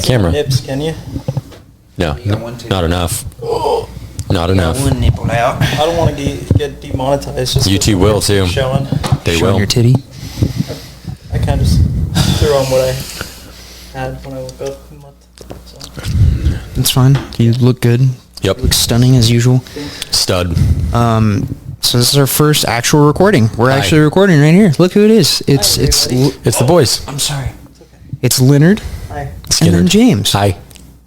camera. Nips, can you? No, not enough. Not enough. One nipple out. I don't want to get demonetized. Just YouTube will too. Showing. They Showing will. your titty. I kind of just threw on what I had when I woke up. So. It's fine. You look good. Yep. You look stunning as usual. Stud. So this is our first actual recording. We're Hi. actually recording right here. Look who it is. It's It's the boys. I'm sorry. It's Leonard Hi. and then James. Hi.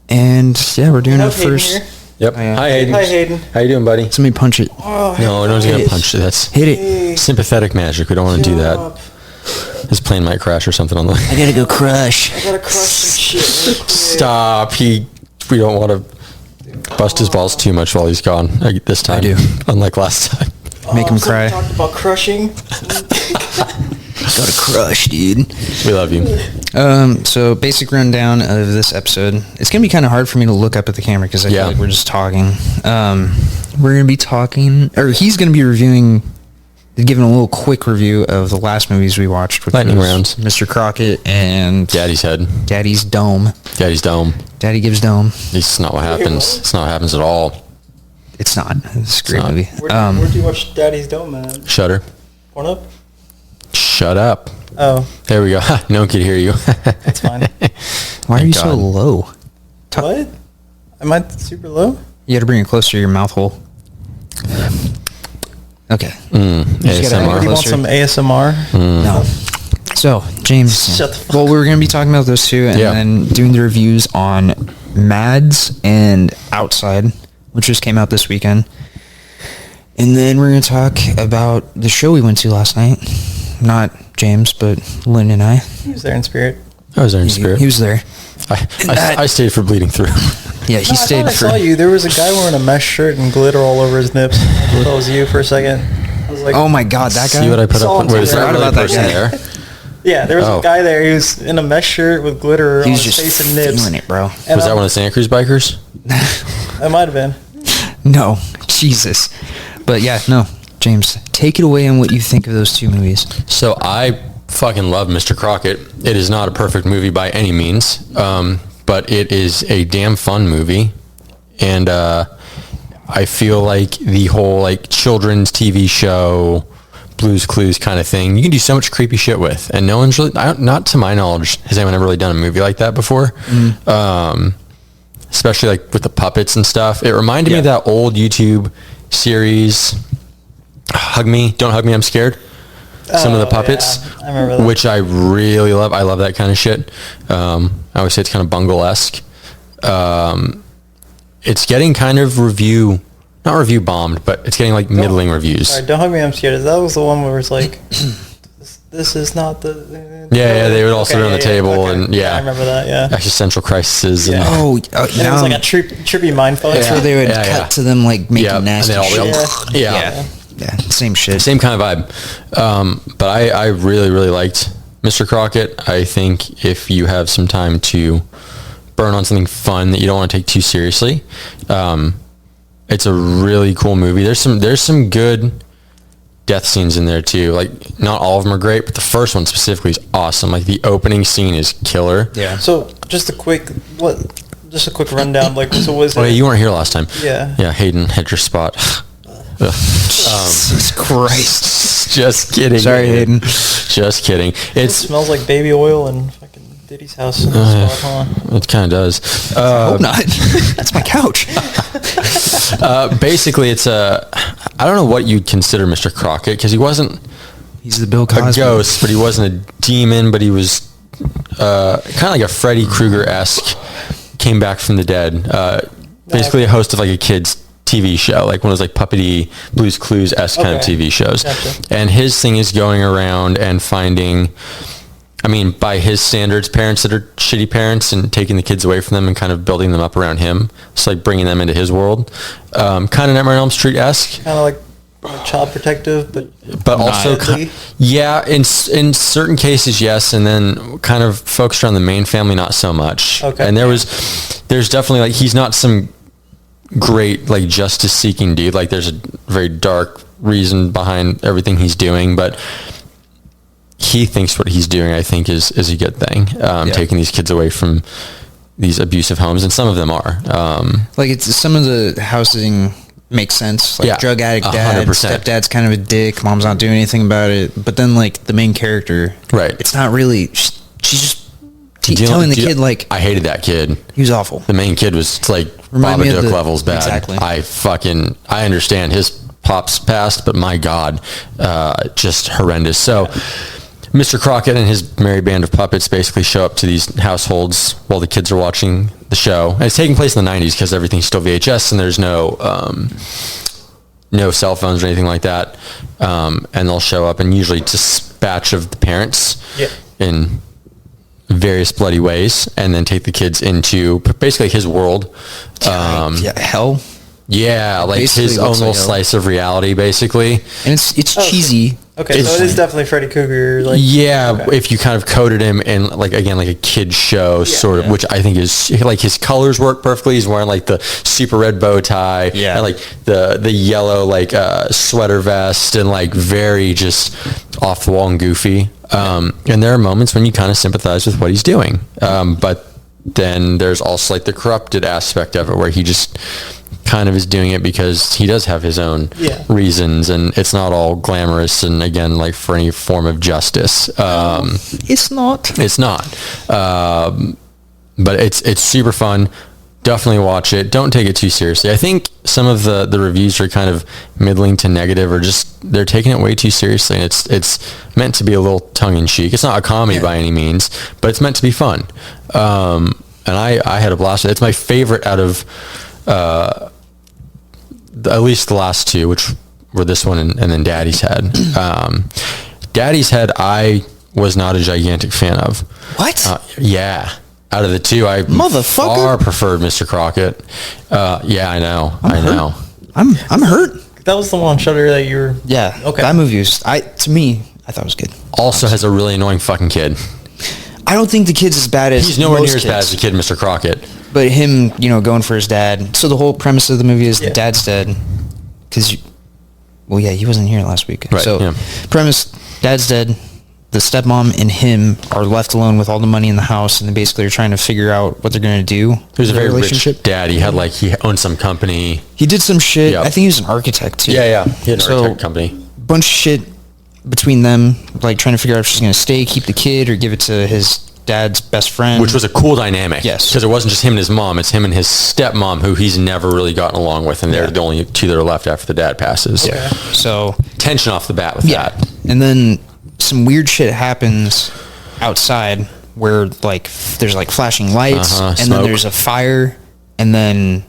And yeah, we're doing our Hayden first. here. Yep. yeah. Hi, Hayden. Hi, Hayden. How you doing, buddy? Somebody punch it. Oh, No, no one's gonna punch it. That's Hit it. sympathetic magic. We don't want to do that. His plane might crash or something on the. I gotta go crush. I gotta crush some shit real quick. Stop. We don't want to bust his balls too much while he's gone this time. I do. Unlike last time. Make him So cry. we talked about crushing. Gotta crush, dude. We love you. So basic rundown of this episode. It's gonna be kind of hard for me to look up at the camera because I feel like we're just talking. We're gonna be talking, or he's gonna be giving a little quick review of the last movies we watched, which Lightning was rounds. Mr. Crockett and Daddy's head. Daddy's Dome. Daddy's dome. Daddy Gives Dome. It's not what happens. It's not what happens at all. It's not. It's a great not. movie. Where'd you watch Daddy's Dome at? Shudder. Pornhub? Shut up. Oh, There we go. No one could hear you. that's fine. Why are Thank you so God. low? What? Am I super low? You got to bring it closer to your mouth hole. Okay. Do you want Closer. some ASMR? No. So, James. Shut the fuck Well, we were going to be talking about those two and Yeah. then doing the reviews on MaDs and Outside, which just came out this weekend. And then we're going to talk about the show we went to last night. Not James, but Lynn and I. He was there in spirit. I was there in spirit. He was there. I stayed for bleeding through. Yeah, he No, stayed I saw you. There was a guy wearing a mesh shirt and glitter all over his nips. I thought that was you for a second. I was like, Oh my God, that guy. See what I put Saw up? him Wait, is too. there Forgot really a about that person guy. there? yeah, there was Oh. a guy there. He was in a mesh shirt with glitter He on was his just face and nips. feeling it, bro. And Was that I'm- one of the Santa Cruz bikers? It might have been. No, Jesus. But yeah, no. James, take it away on what you think of those two movies. So I fucking love Mr. Crockett. It is not a perfect movie by any means, but it is a damn fun movie. And I feel like the whole like children's TV show, Blue's Clues kind of thing, you can do so much creepy shit with. And no one's really, not to my knowledge, has anyone ever really done a movie like that before. Especially like with the puppets and stuff. It reminded me of that old YouTube series, Hug Me, Don't Hug Me, I'm Scared. Some of the puppets, yeah. I remember that. which I really love. I love that kind of shit. I always say it's kind of Bungle-esque. It's getting kind of not review bombed, but it's getting like middling reviews. Sorry, Don't Hug Me, I'm Scared. That was the one where it's like, this is not the... Yeah, they would all sit around the table and I remember that, yeah. Existential crises and Oh, And it was like a trippy mind fuck. That's where they would Yeah, cut yeah. to them like making and nasty they all shit. yeah. Yeah, same shit. Same kind of vibe. But I really, really liked Mr. Crockett. I think if you have some time to burn on something fun that you don't want to take too seriously, it's a really cool movie. There's some good death scenes in there too. Like not all of them are great, but the first one specifically is awesome. Like the opening scene is killer. Yeah. So, just a quick rundown. Like, so was Oh, it? yeah, you weren't here last time. Yeah. Yeah, Hayden had your spot. Jesus Christ. Just kidding. Sorry, Hayden. Just kidding. It smells like baby oil and fucking Diddy's house. In yeah. the spot, huh? It kind of does. I hope not. That's my couch. Basically, it's I don't know what you'd consider Mr. Crockett, because he wasn't He's the Bill a Cosby. ghost, but he wasn't a demon, but he was kind of like a Freddy Krueger-esque, came back from the dead. Basically a host of like a kid's TV show, like one of those like puppety Blue's Clues-esque kind of Okay. TV shows. Gotcha. And his thing is going around and finding, I mean, by his standards, parents that are shitty parents and taking the kids away from them and kind of building them up around him. It's like bringing them into his world. Kind of Nightmare on Elm Street-esque. Kind of like child protective, But also, deadly. yeah, in certain cases, yes, and then kind of focused around the main family, not so much. Okay. And there's definitely like, he's not some great like justice-seeking dude. Like there's a very dark reason behind everything he's doing, but he thinks what he's doing, I think, is a good thing. Taking these kids away from these abusive homes, and some of them are. Like it's some of the housing makes sense. Like drug addict dad, 100%. stepdad's kind of a dick. Mom's not doing anything about it. But then like the main character, right? It's not really. She's just telling the kid like, I hated that kid. He was awful. The main kid was like Babadook levels bad. Exactly. I understand his pops passed, but my God, just horrendous. So Mr. Crockett and his merry band of puppets basically show up to these households while the kids are watching the show. And it's taking place in the 90s because everything's still VHS and there's no cell phones or anything like that. And they'll show up and usually dispatch of the parents in various bloody ways, and then take the kids into basically his world. Hell. Yeah, like basically his own little slice of reality, basically. And it's cheesy. Okay, so it is definitely Freddy Krueger. Like, if you kind of coded him in like a kid show sort of, which I think is like his colors work perfectly. He's wearing like the super red bow tie, and like the yellow like sweater vest, and like very just off the wall and goofy. And there are moments when you kind of sympathize with what he's doing, but then there's also like the corrupted aspect of it, where he just kind of is doing it because he does have his own reasons, and it's not all glamorous and again like for any form of justice. It's not but it's super fun. Definitely watch it. Don't take it too seriously. I think some of the reviews are kind of middling to negative, or just they're taking it way too seriously, and it's meant to be a little tongue-in-cheek. It's not a comedy by any means, but it's meant to be fun. And I had a blast with it. It's my favorite out of at least the last two, which were this one and then Daddy's Head. Daddy's Head I was not a gigantic fan of. What? Out of the two, I far preferred Mr. Crockett. I know. I'm hurt. That was the one on Shudder that you were... Yeah. Okay. That movie was... To me, I thought it was good. Also has a really annoying fucking kid. I don't think the kid's as bad as... He's nowhere near as bad as the kid, Mr. Crockett. But him, going for his dad. So the whole premise of the movie is the dad's dead. Because... he wasn't here last week. Right, so, premise, dad's dead. The stepmom and him are left alone with all the money in the house, and they basically are trying to figure out what they're going to do. He was a very rich dad. He owned some company. He did some shit. Yep. I think he was an architect too. Yeah. He had an architect company. Bunch of shit between them, like trying to figure out if she's going to stay, keep the kid, or give it to his dad's best friend. Which was a cool dynamic. Yes. Because it wasn't just him and his mom. It's him and his stepmom, who he's never really gotten along with, and they're the only two that are left after the dad passes. Yeah. So tension off the bat with that. And then some weird shit happens outside where there's flashing lights and smoke. then there's a fire, and then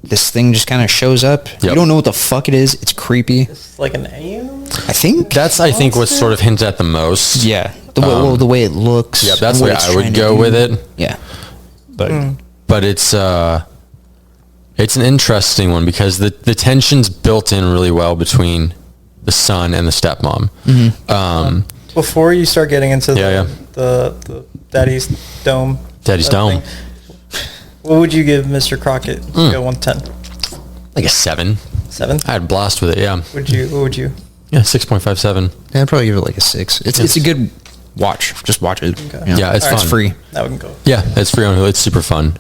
this thing just kind of shows up. Yep. You don't know what the fuck it is. It's creepy. It's like an alien? I think that's what's sort of hinted at the most. Yeah. The way it looks. Yeah, that's where I would go with it. Yeah. But it's an interesting one because the tension's built in really well between the son and the stepmom. Mm-hmm. Before you start getting into the Daddy's Dome. Thing, what would you give Mr. Crockett? Go 1 to 10. Like a 7. 7? I had a blast with it. Yeah. What would you? Yeah, 6.57. Yeah, I'd probably give it like a 6. It's a good watch. Just watch it. Okay. Yeah, it's fun. It's free. That would go. Yeah, it's free on Hulu. It's super fun.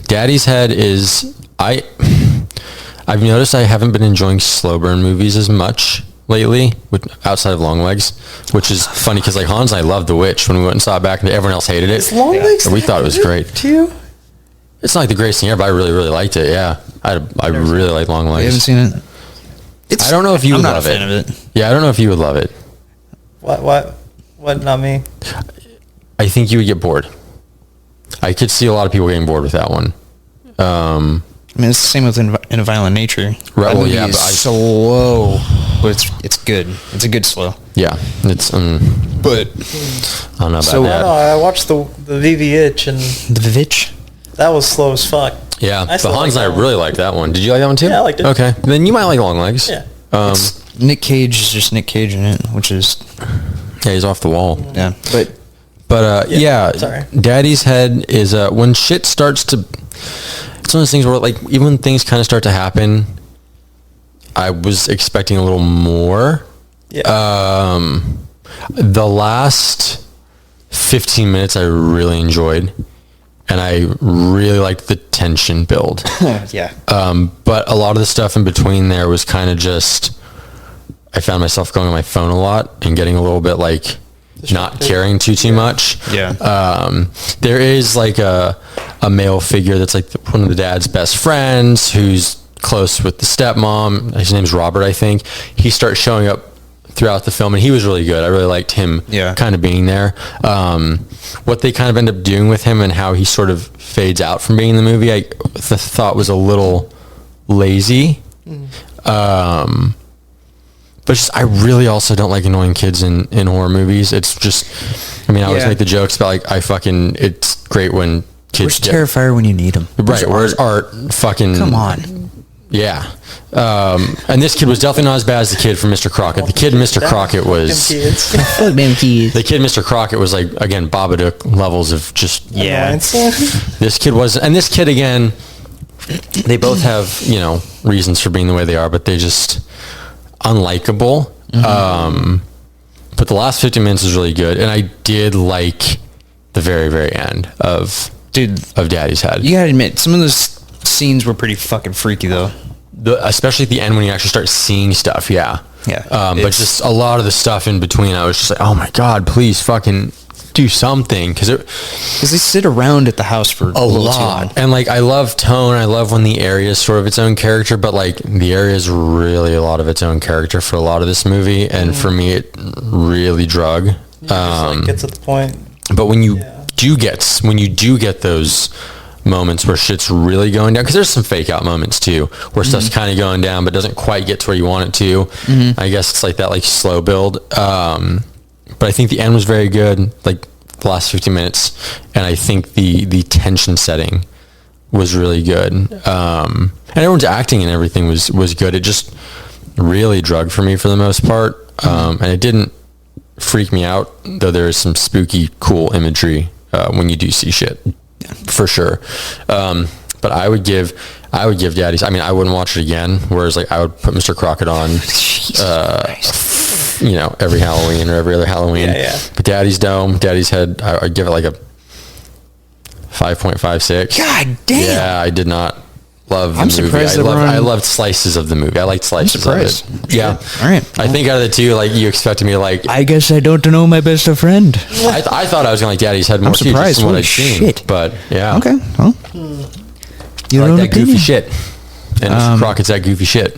Daddy's Head is I've noticed I haven't been enjoying slow burn movies as much lately, outside of Longlegs, which is funny because Hans and I loved The Witch when we went and saw it back, and everyone else hated it. Longlegs? And we thought it was great too. It's not like the greatest thing ever, but I really, really liked it. Yeah, I really like Longlegs. You haven't seen it? I don't know if you would love it. I'm not a fan of it. Yeah, I don't know if you would love it. What? Not me. I think you would get bored. I could see a lot of people getting bored with that one. I mean, it's the same with In a Violent Nature. Right. Well, yeah, but slow, but it's good. It's a good slow. Yeah, it's. But I don't know about that. I watched the VVitch and the VVitch. That was slow as fuck. Yeah, but Hans and I really liked that one. Did you like that one too? Yeah, I liked it. Okay, then you might like Longlegs. Yeah. Nick Cage is just Nick Cage in it, which is. Yeah, he's off the wall. Yeah, but yeah. Sorry. Daddy's Head is when shit starts to. It's one of those things where even when things kind of start to happen, I was expecting a little more. Yeah. The last 15 minutes I really enjoyed, and I really liked the tension build. Yeah. But a lot of the stuff in between there was kind of just, I found myself going on my phone a lot and getting a little bit like not caring too much. Yeah. There is like a male figure that's like one of the dad's best friends who's close with the stepmom. His name's Robert, I think. He starts showing up throughout the film, and he was really good. I really liked him kind of being there. What they kind of end up doing with him and how he sort of fades out from being in the movie, I thought was a little lazy. But just, I really also don't like annoying kids in horror movies. It's just, I mean, I always make the jokes about like, it's great when kids Where's Terrifier when you need him? Right, where's Art fucking... Come on. Yeah. And this kid was definitely not as bad as the kid from Mr. Crockett. The kid in Mr. Crockett was... Fuck them kids. The kid Mr. Crockett was like, again, Babadook levels of just... Yeah. This kid was... And this kid, again, they both have, you know, reasons for being the way they are, but they just... unlikable. But the last 50 minutes is really good. And I did like the very, very end of Daddy's Head. You gotta admit, some of those scenes were pretty fucking freaky, though. Especially at the end when you actually start seeing stuff, yeah. But just a lot of the stuff in between, I was just like, oh my God, please fucking do something. Because they sit around at the house for a lot. And like, I love tone. I love when the area is sort of its own character, but like the area is really a lot of its own character for a lot of this movie. And for me, it really drug. Gets to the point. But when you do get those moments where shit's really going down, because there's some fake out moments too where stuff's kind of going down but doesn't quite get to where you want it to. I guess it's like that like slow build, but I think the end was very good, like the last 50 minutes, and I think the tension setting was really good, and everyone's acting and everything was good. It just really drug for me for the most part, and it didn't freak me out, though there is some spooky cool imagery when you do see shit. For sure. But I would give Daddy's, I mean, I wouldn't watch it again, whereas like I would put Mr. Crockett on you know, every Halloween or every other Halloween. But Daddy's Head, I'd give it like a 5.56. God damn. Yeah, I did not love the I'm movie. surprised I loved slices of the movie. I liked slices of it. Yeah. All right. I think out of the two, like, you expected me to like... I guess I don't know my best friend. I thought I was going to like Daddy's Head more too, just from what I'd seen. But, yeah. Okay. Well, you like that goofy shit. And Mr. Crockett's that goofy shit.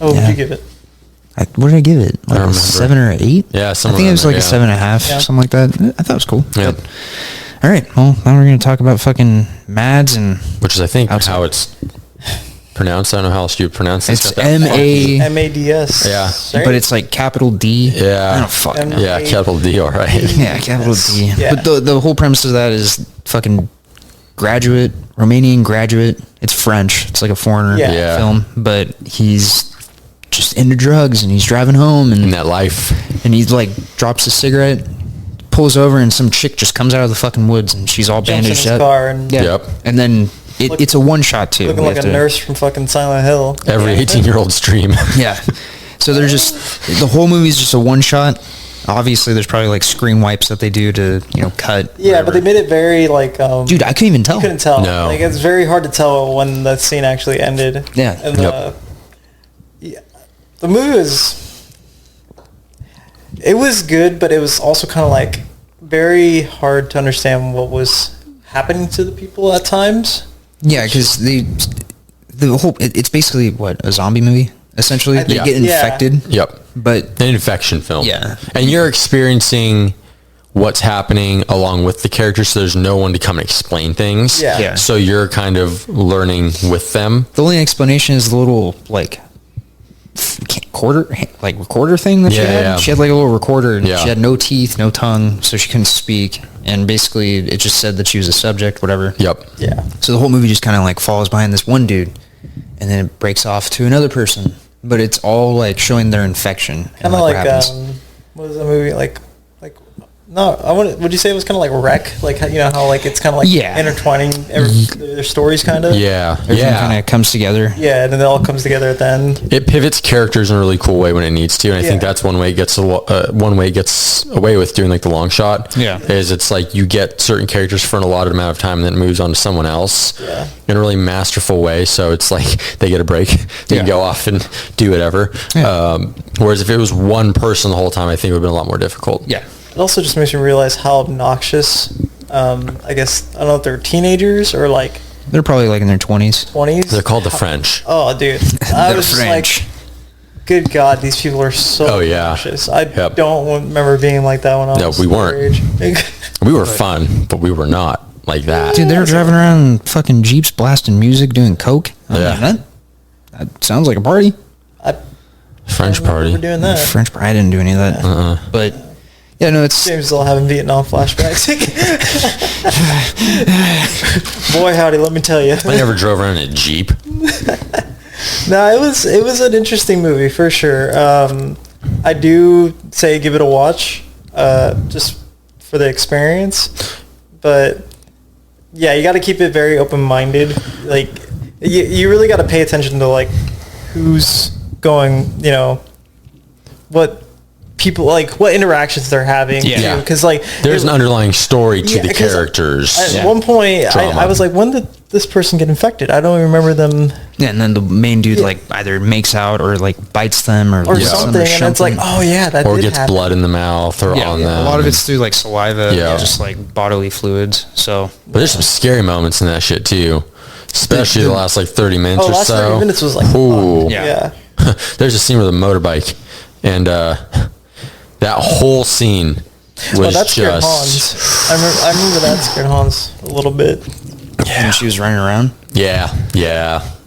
Oh, what did you give it? What did I give it? Like a 7 or 8? Yeah, I think it was like a 7.5, something like that. I thought it was cool. Yeah. But, all right. Well, now we're going to talk about fucking MaDs and... Which is, I think, how it's pronounced. I don't know how else you pronounce this. It's MaDs. Yeah. But it's like capital D. Yeah. I don't fucking know. Yeah, capital D, all right. Yeah, capital D. Yeah. But the whole premise of that is fucking Romanian graduate. It's French. It's like a foreigner film. But he's just into drugs, and he's driving home. And in that life. And he like drops a cigarette, pulls over, and some chick just comes out of the fucking woods, and she's all bandaged up. Car and And then it's a one shot too. Looking like a nurse from fucking Silent Hill. Every 18-year-old's dream. Yeah. So they're just, the whole movie is just a one shot. Obviously, there's probably like screen wipes that they do to, you know, cut. Yeah, whatever. but they made it very like... Dude, I couldn't even tell. You couldn't tell. No. Like, it's very hard to tell when the scene actually ended. Yeah. And the movie was... It was good, but it was also kind of like very hard to understand what was happening to the people at times. Yeah, because the whole, it's basically what, a zombie movie? Essentially, they get infected. Yep. But an infection film. Yeah. And you're experiencing what's happening along with the characters, so there's no one to come and explain things. Yeah. So you're kind of learning with them. The only explanation is the little like recorder thing that she had. Yeah. She had like a little recorder, and Yeah. she had no teeth, no tongue, so she couldn't speak. And basically, it just said that she was a subject, whatever. Yep. Yeah. So the whole movie just kind of like falls behind this one dude, and then it breaks off to another person. But it's all like showing their infection. Kind of like what was the movie like No, would you say it was kind of like Wreck? Like, you know, how like it's kind of like intertwining their stories kind of? Yeah. Everything kind of comes together. Yeah, and then it all comes together at the end. It pivots characters in a really cool way when it needs to, and I think that's one way it gets away with doing like the long shot. Yeah. Is it's like you get certain characters for an allotted amount of time and then it moves on to someone else in a really masterful way. So it's like they get a break. They can go off and do whatever. Yeah. Whereas if it was one person the whole time, I think it would have been a lot more difficult. Yeah. It also just makes me realize how obnoxious, I guess, I don't know if they're teenagers or like... They're probably like in their 20s. 20s? They're called the French. Oh, dude. I was just like, good God, these people are so obnoxious. I don't remember being like that when I was we weren't. We were fun, but we were not like that. Dude, they were driving around in fucking Jeeps blasting music, doing coke. That sounds like a party. French party. We're doing that. French party. I didn't do any of that. But... yeah, no, it's... James is all having Vietnam flashbacks. Boy, howdy, let me tell you. I never drove around in a Jeep. No, it was an interesting movie, for sure. I do say give it a watch, just for the experience. But, yeah, you got to keep it very open-minded. Like, you really got to pay attention to, like, who's going, you know, what... people, like, what interactions they're having. Yeah. Because, like... there's an underlying story to the characters. At one point, I was like, when did this person get infected? I don't remember them... Yeah, and then the main dude, like, either makes out or, like, bites them or something. And it's like, oh, yeah, that or gets blood in the mouth or on them. A lot of it's through, like, saliva, just, like, bodily fluids, so... But there's some scary moments in that shit, too. Especially the last, like, 30 minutes or so. The last 30 minutes was, like, fun. Yeah. There's a scene with a motorbike, and, that whole scene was that scared Hans. I remember that scared Hans a little bit. Yeah. When she was running around? Yeah.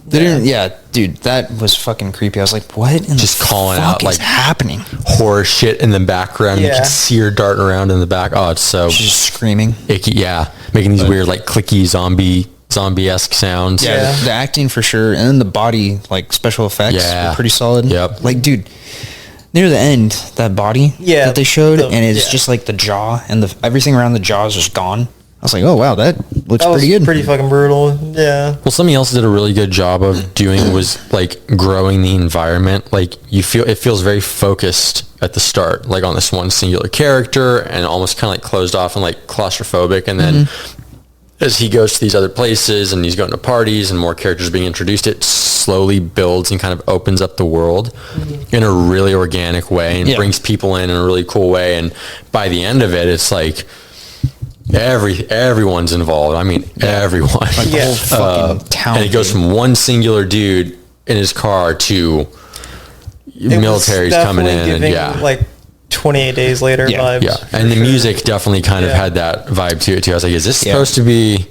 Dude, that was fucking creepy. I was like, what in just the calling fuck out, like, is happening? Horror shit in the background. You can see her darting around in the back. Oh, it's so... she's screaming. Icky, making these weird, like, clicky zombie-esque sounds. Yeah, the acting for sure. And then the body, like, special effects were pretty solid. Yep. Like, dude... near the end, that body that they showed, and it's just like the jaw and everything around the jaw is just gone. I was like, oh wow, that looks pretty good. Pretty fucking brutal. Yeah. Well, something else did a really good job of doing was like growing the environment. Like it feels very focused at the start, like on this one singular character, and almost kind of like closed off and like claustrophobic. And then as he goes to these other places and he's going to parties and more characters being introduced, it slowly builds and kind of opens up the world in a really organic way and brings people in a really cool way. And by the end of it, it's like everyone's involved. I mean, everyone. Like the whole fucking town. And it goes from one singular dude in his car to military's coming in. And like 28 Days Later vibes. Yeah. And the music definitely kind of had that vibe to it too. I was like, is this supposed to be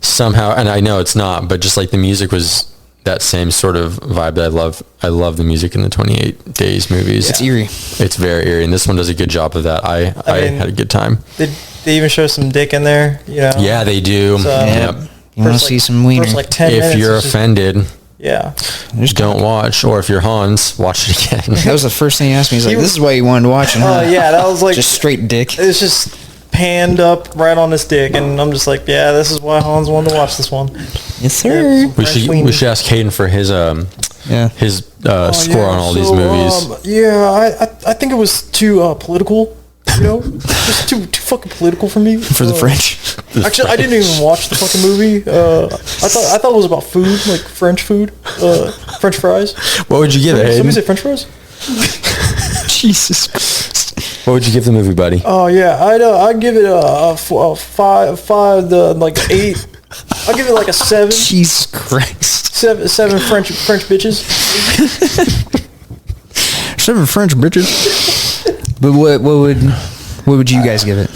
somehow, and I know it's not, but just like the music was that same sort of vibe that I love. I love the music in the 28 Days movies. It's eerie. It's very eerie, and this one does a good job of that. I mean, had a good time. Did they even show some dick in there? You know? Yeah, they do. So, you want to see some wiener. Like 10 if you're offended, just don't watch. Or if you're Hans, watch it again. That was the first thing he asked me. He's like, this is why you wanted to watch it. Oh, yeah, that was like... just straight dick. It's just panned up right on his dick, and I'm just like, yeah, this is why Hans wanted to watch this one. Yes, sir. We should ask Hayden for his score on all these movies. I think it was too political. You know, just too fucking political for me. For the French. Actually, I didn't even watch the fucking movie. I thought it was about food, like French food, French fries. What would you give it, Hayden? Somebody say French fries? Jesus Christ. What would you give the movie, buddy? Oh yeah, I'd give it a 5, like 8. I'll give it like a 7. Jesus Christ. 7 French bitches. 7 French bitches. But what would you guys give it?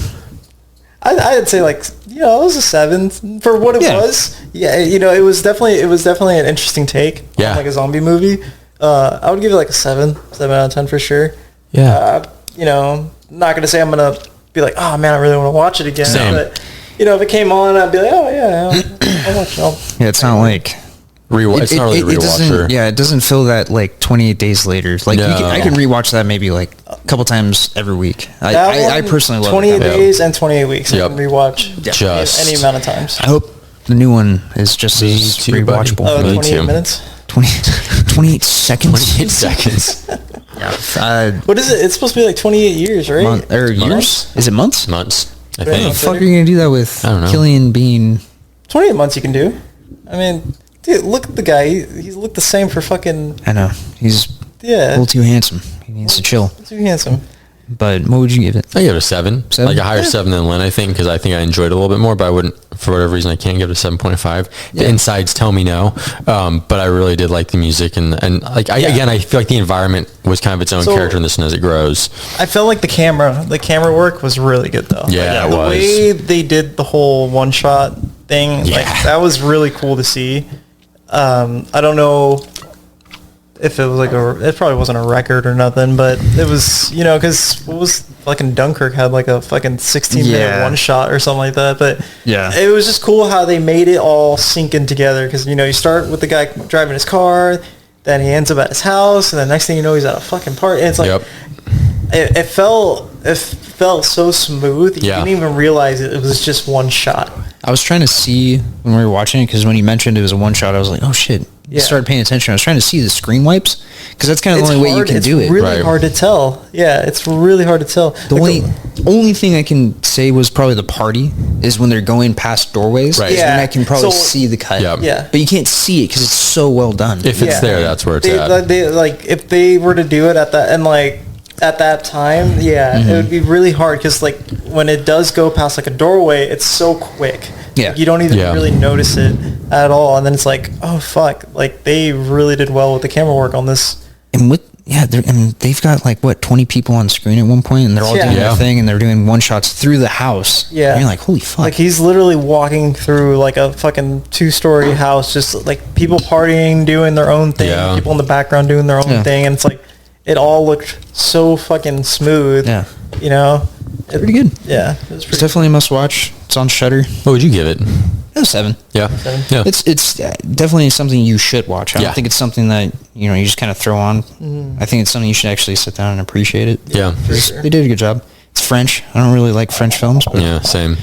I'd say like, it was a 7 for what it was. Yeah, it was definitely an interesting take on like a zombie movie. I would give it like a 7 out of 10 for sure. Yeah. Not gonna say I'm gonna be like, oh man, I really want to watch it again. Same. But if it came on, I'd be like, oh yeah, I'll watch it. Yeah, it's not like it's not really rewatcher. It doesn't feel that like 28 Days Later. Like I can rewatch that maybe like couple times every week. I personally love 28 it. days and 28 weeks. Yep. I can rewatch Just any amount of times. I hope the new one is just as too, buddy. rewatchable. Oh, Me 28 too. minutes? 28 seconds? 28 seconds. What is it? It's supposed to be like 28 years, right? Years? Is it months? Months, I What the think. fuck are you going to do that with I don't know. Killian Bean? 28 months you can do. I mean, dude, look at the guy. He's looked the same for fucking... I know. He's a little too handsome. He needs to chill. Too handsome. But what would you give it? I give it a 7. 7? Like a higher 7 than Lynn, I think, because I think I enjoyed it a little bit more, but I wouldn't, for whatever reason, I can't give it a 7.5. The insides tell me no, but I really did like the music, and like, again, I feel like the environment was kind of its own character in this, and as it grows. I felt like the camera work was really good, though. Yeah, like, it was. The way they did the whole one-shot thing, like, that was really cool to see. I don't know if it was like it probably wasn't a record or nothing, but it was, because what was fucking Dunkirk had like a fucking 16-minute one shot or something like that. But it was just cool how they made it all sink in together, because you start with the guy driving his car, then he ends up at his house, and the next thing you know, he's at a fucking party. And it's like it felt so smooth. You didn't even realize it was just one shot. I was trying to see when we were watching it, because when you mentioned it was a one shot, I was like, oh shit. I started paying attention. I was trying to see the screen wipes, because that's kind of the only way you can do it. It's really hard to tell. Yeah, it's really hard to tell. The only thing I can say was probably the party is when they're going past doorways. Right. Yeah. And I can probably see the cut. Yeah. But you can't see it because it's so well done. If it's there, that's where it's at. If they were to do it at that, and like at that time, it would be really hard, because like when it does go past like a doorway, it's so quick. Yeah. You don't even really notice it at all. And then it's like, oh fuck, like they really did well with the camera work on this. And they've got like 20 people on screen at one point, and they're all doing their thing, and they're doing one shots through the house. Yeah. And you're like, holy fuck. Like he's literally walking through like a fucking 2-story house, just like people partying, doing their own thing, people in the background doing their own thing, and it's like it all looked so fucking smooth. Yeah. Pretty good. Yeah. It's definitely a must watch. It's on Shudder. What would you give it? A 7. Yeah. 7. Yeah. It's definitely something you should watch. I don't think it's something that you just kind of throw on. I think it's something you should actually sit down and appreciate it. Yeah. They did a good job. It's French. I don't really like French films, but same.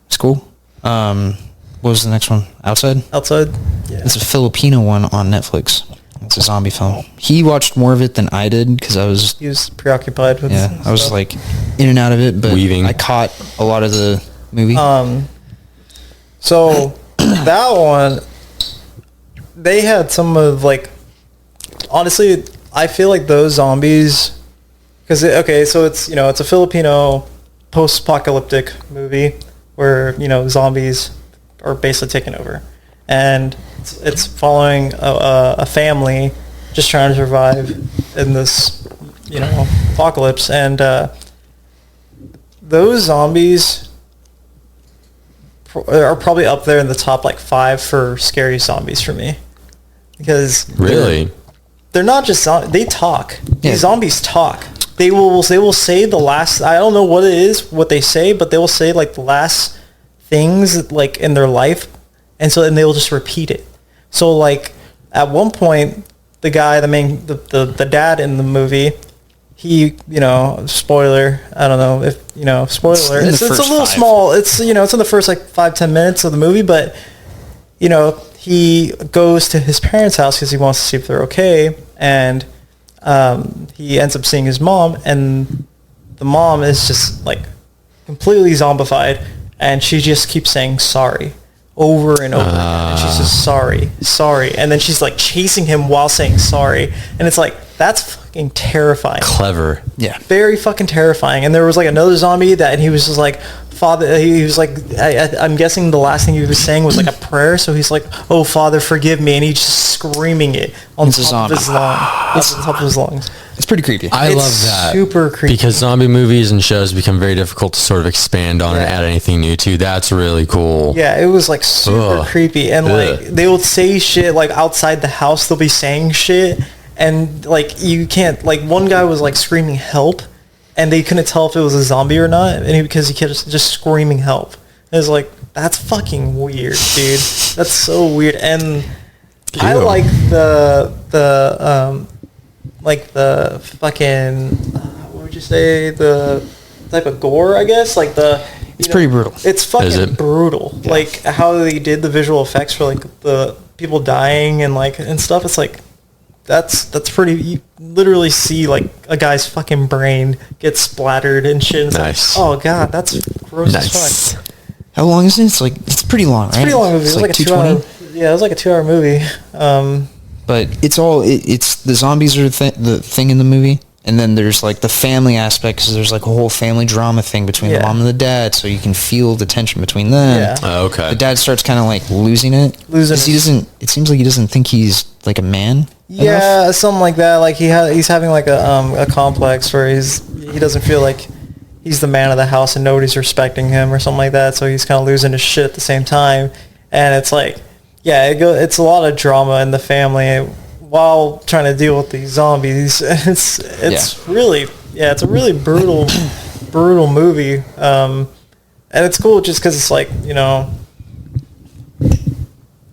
It's cool. What was the next one? Outside? Yeah. It's a Filipino one on Netflix. It's a zombie film. He watched more of it than I did, because he was preoccupied with stuff. I was like in and out of it, but I caught a lot of the movie. So that one, they had some of like, honestly, I feel like those zombies, because so it's it's a Filipino post-apocalyptic movie where zombies are basically taking over, and it's following a family just trying to survive in this apocalypse, and those zombies are probably up there in the top like 5 for scary zombies for me, because they're not just they talk. These zombies talk. They will say the last, I don't know what it is, what they say, but they will say like the last things like in their life, and they will just repeat it. So like at one point, the guy, the dad in the movie, he, spoiler, I don't know if, spoiler, it's a little small, it's, it's in the first like 5-10 minutes of the movie, but, he goes to his parents' house because he wants to see if they're okay, and he ends up seeing his mom, and the mom is just like completely zombified, and she just keeps saying sorry over and over again. And she's just sorry, and then she's like chasing him while saying sorry, and it's like, that's fucking terrifying. Clever. Yeah. Very fucking terrifying. And there was like another zombie that, and he was just like, Father, he was like, I'm guessing the last thing he was saying was like a prayer, so he's like, oh Father, forgive me, and he's just screaming it on top of his lungs. On top of his lungs. It's pretty creepy. I love that. Super creepy. Because zombie movies and shows become very difficult to sort of expand on and add anything new to. That's really cool. Yeah, it was like super creepy. And like they will say shit like outside the house, they'll be saying shit, and like you can't, like one guy was like screaming help, and they couldn't tell if it was a zombie or not, and because he kept just screaming help. It was like, that's fucking weird, dude. That's so weird. And I like the fucking, what would you say the type of gore, I guess? Like it's pretty brutal. It's fucking brutal. Yeah. Like how they did the visual effects for like the people dying and stuff. It's like that's pretty. You literally see like a guy's fucking brain get splattered and shit. It's nice. Like, oh god, that's gross as fuck. How long is it? It's pretty long, right? It's a pretty long movie. It's like a 2-hour. Yeah, it was like a 2-hour movie. But it's the zombies are the thing in the movie. And then there's like the family aspect because there's like a whole family drama thing between the mom and the dad, so you can feel the tension between them. Yeah. Okay. The dad starts kind of like losing it. Because he doesn't. It seems like he doesn't think he's like a man. Yeah, enough. Something like that. Like he's having like a complex where he doesn't feel like he's the man of the house and nobody's respecting him or something like that. So he's kind of losing his shit at the same time. And it's like, it's a lot of drama in the family while trying to deal with these zombies. It's really, it's a really brutal movie. And it's cool just because it's like,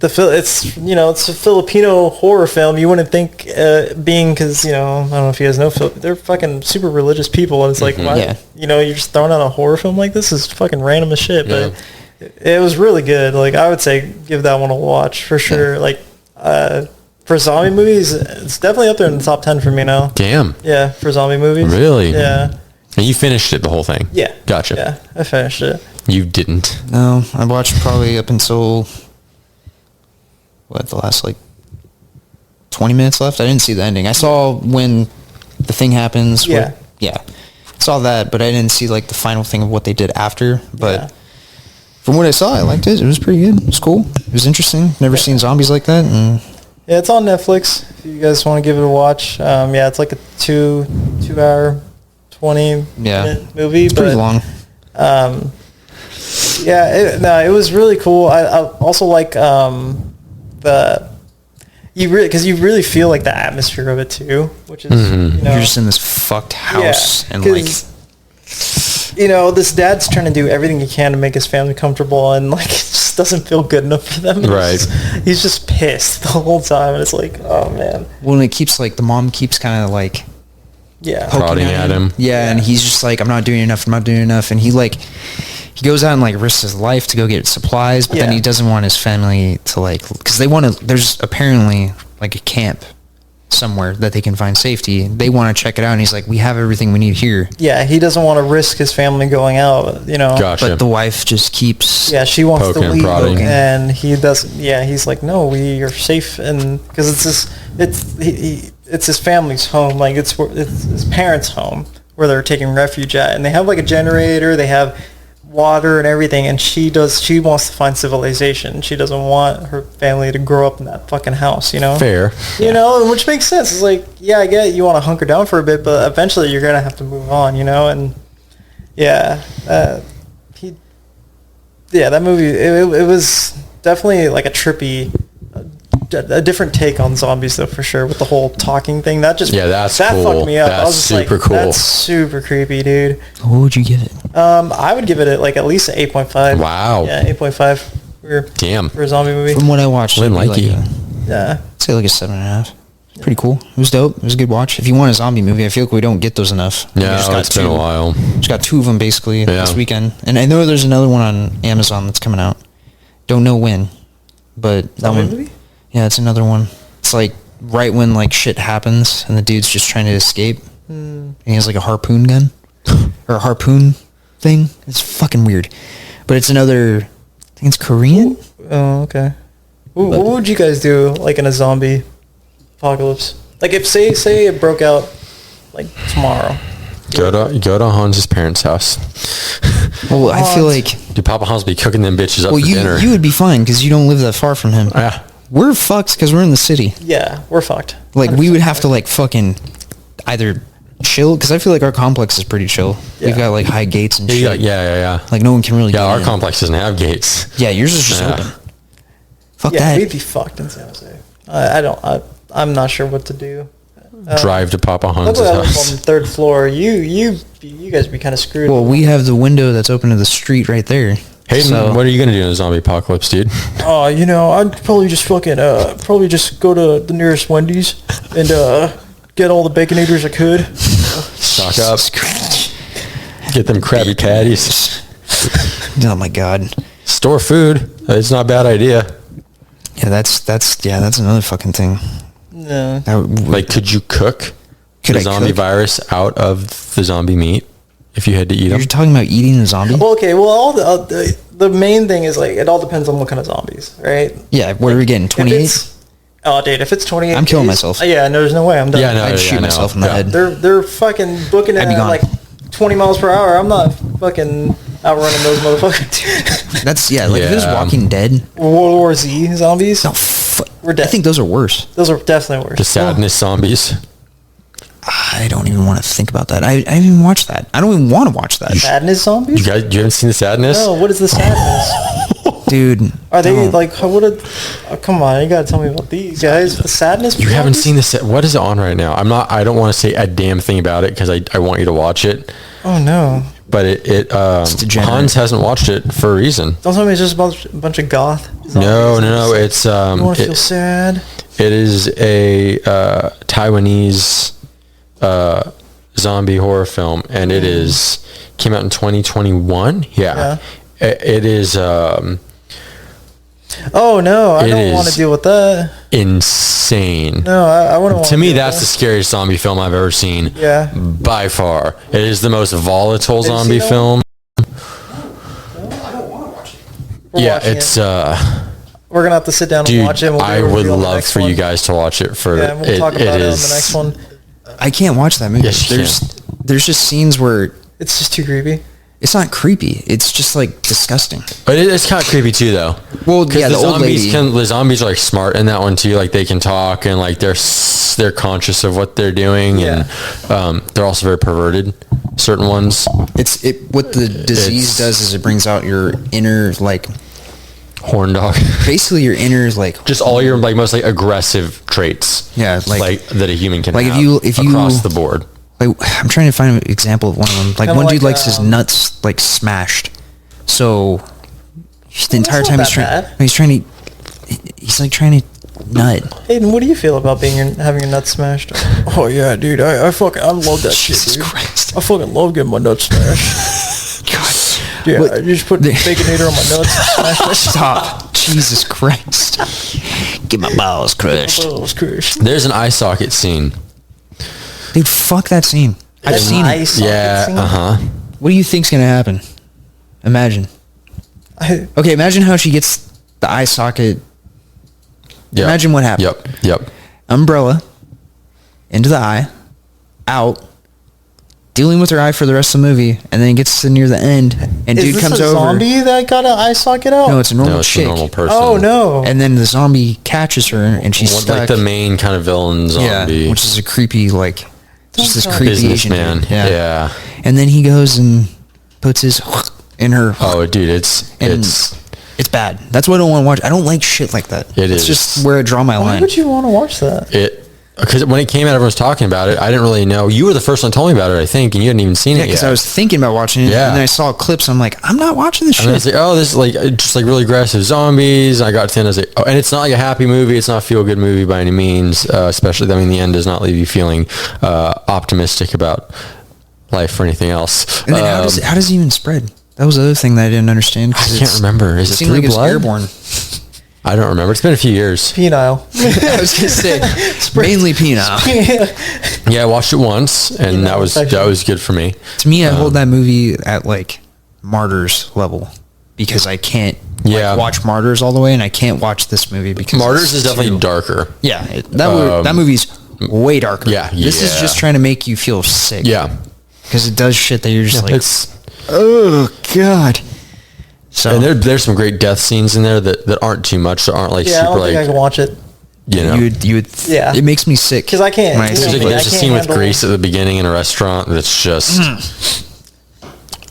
it's a Filipino horror film. You wouldn't think because I don't know if you guys know, they're fucking super religious people, and it's like, why, you're just throwing out a horror film like this is fucking random as shit. But it was really good. Like I would say, give that one a watch for sure. Like for zombie movies, it's definitely up there in the top 10 for me now. Damn. Yeah, for zombie movies. Really? Yeah. And you finished it, the whole thing? Yeah. Gotcha. Yeah, I finished it. You didn't? No, I watched probably up until the last 20 minutes left. I didn't see the ending. I saw when the thing happens. Yeah. Saw that, but I didn't see the final thing of what they did after. But from what I saw, I liked it. It was pretty good. It was cool. It was interesting. Never seen zombies like that. And yeah, it's on Netflix if you guys want to give it a watch. It's like a 2-hour, 20-minute movie. It's pretty long. It was really cool. I also like because you really feel like the atmosphere of it too, which is you're just in this fucked house and this dad's trying to do everything he can to make his family comfortable, and it just doesn't feel good enough for them. Right. He's just pissed the whole time, and it's like, oh man. Well, it keeps the mom keeps kind of prodding at him. Yeah, and he's just I'm not doing enough, and he goes out and risks his life to go get supplies, but then he doesn't want his family to because they want to. There's apparently a camp somewhere that they can find safety. They want to check it out, and he's like, "We have everything we need here." Yeah, he doesn't want to risk his family going out. Gotcha. But the wife just keeps. Yeah, she wants to leave, prodding. and he doesn't. Yeah, he's like, "No, we are safe," and because it's his family's home. It's his parents' home where they're taking refuge at, and they have a generator. They have water and everything, and she wants to find civilization. She doesn't want her family to grow up in that fucking house, Fair. Which makes sense. It's I get it, you want to hunker down for a bit, but eventually you're gonna have to move on, and that movie, it was definitely a trippy, a different take on zombies though, for sure, with the whole talking thing. That cool. Fucked me up. That's I was just super cool. That's super creepy, dude. What would you give it? I would give it at least an 8.5. Wow. Yeah, 8.5 Damn. For a zombie movie. From what I watched, Didn't like you. I'd say a 7.5. Pretty cool. It was dope. It was a good watch. If you want a zombie movie, I feel we don't get those enough. It's been a while. Just got 2 of them basically this weekend, and I know there's another one on Amazon that's coming out. Don't know when, but that one. Movie? Yeah, it's another one. It's right when shit happens and the dude's just trying to escape. And he has a harpoon gun or a harpoon thing. It's fucking weird. But it's another, I think it's Korean. Oh, okay. What would you guys do in a zombie apocalypse? If say it broke out tomorrow. Go to Hans's parents' house. Well, I feel Dude, Papa Hans be cooking them bitches up for dinner. You would be fine because you don't live that far from him. Yeah. We're fucked because we're in the city. Yeah, we're fucked. We would have to fucking either chill, because I feel our complex is pretty chill. Yeah. We've got high gates and shit. Yeah. No one can really get our in. Complex doesn't have gates. Yeah, yours is just open. Fuck that. We'd be fucked in San Jose. I'm not sure what to do. Drive to Papa Hans' Luckily, I live house. on the 3rd floor. You guys be kind of screwed. Well, we have the window that's open to the street right there. Hayden, what are you going to do in a zombie apocalypse, dude? I'd probably just go to the nearest Wendy's and get all the Baconators I could. Stock up. Get them Krabby Patties. Oh my God. Store food. It's not a bad idea. Yeah, that's another fucking thing. No. Like, could you cook the zombie virus out of the zombie meat if you had to eat them? You're talking about eating a zombie? Well, okay. Well, all the main thing is, like, it all depends on what kind of zombies, right? Yeah. What are we getting? 28? Oh, dude, if it's 28 I'm killing days, myself. Yeah, no, there's no way I'm done. Yeah, no, I'd shoot myself in the head. They're fucking booking it at like 20 miles per hour. I'm not fucking outrunning those motherfuckers. That's, like, if it was Walking Dead. World War Z zombies. No, we're dead. I think those are worse. Those are definitely worse. The sadness zombies. I don't even want to think about that. I haven't even watched that. I don't even want to watch that. Sadness zombies? You haven't seen the sadness? No, what is the sadness? Dude. Are they like, come on, you gotta tell me about these guys. The sadness? You haven't seen this? What is it on right now? I don't want to say a damn thing about it because I want you to watch it. Oh no. But Hans hasn't watched it for a reason. Don't tell me it's just a bunch of goth zombies. No, it's you want to feel sad? It is a Taiwanese zombie horror film, and it came out in 2021. Yeah. It is oh no, I don't want to deal with that. Insane. No, I wouldn't want to me that's the scariest zombie film I've ever seen. Yeah. By far. It is the most volatile zombie film. I don't want to watch it. It's we're gonna have to sit down and watch it. I would love for you guys to watch it. We'll talk about it on the next one. I can't watch that movie. Yes, there's just scenes where it's just too creepy. It's not creepy. It's just like disgusting. But it's kind of creepy too, though. Well, yeah, the old lady. The zombies are like smart in that one too. Like they can talk and like they're conscious of what they're doing, and they're also very perverted. Certain ones. What the disease does is it brings out your inner like horn dog. Basically, your inner like just all your like most like aggressive traits. Yeah, like that a human can like have if you across the board. Like, I'm trying to find an example of one of them. Like, Kinda one dude likes his nuts like smashed. So the entire time he's like trying to nut. Hayden, what do you feel about having your nuts smashed? Oh yeah, dude, I love that shit, dude. Christ. I fucking love getting my nuts smashed. God. Yeah, I just put Baconator on my nuts and smash that. Stop. Jesus Christ. Get my balls crushed. There's an eye socket scene. Dude, fuck that scene. I've seen it. Yeah, What do you think's gonna happen? Imagine. Okay, imagine how she gets the eye socket. Yep. Imagine what happened. Yep. Umbrella into the eye, out, dealing with her eye for the rest of the movie, and then it gets to near the end, and dude comes over. Is this a zombie that got an eye socket out? No, it's a normal chick. A normal person. Oh no! And then the zombie catches her, and she's stuck. Like the main kind of villain zombie, which is a creepy just this creepy Asian businessman. dude. Yeah. And then he goes and puts his in her. Oh, dude, it's bad. That's why I don't want to watch. I don't like shit like that. It's just where I draw my line. Why would you want to watch that? Because when it came out, everyone was talking about it. I didn't really know. You were the first one to tell me about it, I think, and you hadn't even seen it yet. Because I was thinking about watching it, and then I saw clips. I'm like, I'm not watching this shit. And I was like, oh, this is like just like really aggressive zombies. I got to the end, I was like, oh, and it's not like a happy movie. It's not a feel-good movie by any means. Especially, the end does not leave you feeling optimistic about life or anything else. And then how does it even spread? That was the other thing that I didn't understand. I can't remember. Is it seemed through like blood? It's airborne. I don't remember. It's been a few years. Penile. I was gonna say mainly penile. Yeah, I watched it once, and that was good for me. To me, I hold that movie at like Martyrs level because I can't watch Martyrs all the way, and I can't watch this movie because Martyrs is definitely darker. Yeah, that movie's way darker. Yeah, this is just trying to make you feel sick. Yeah, because it does shit that you're just like, oh god. So and there's some great death scenes in there that aren't too much, that aren't like super I don't like think I can watch it. You know, you would it makes me sick because I can't. There's a scene with Grace at the beginning in a restaurant that's just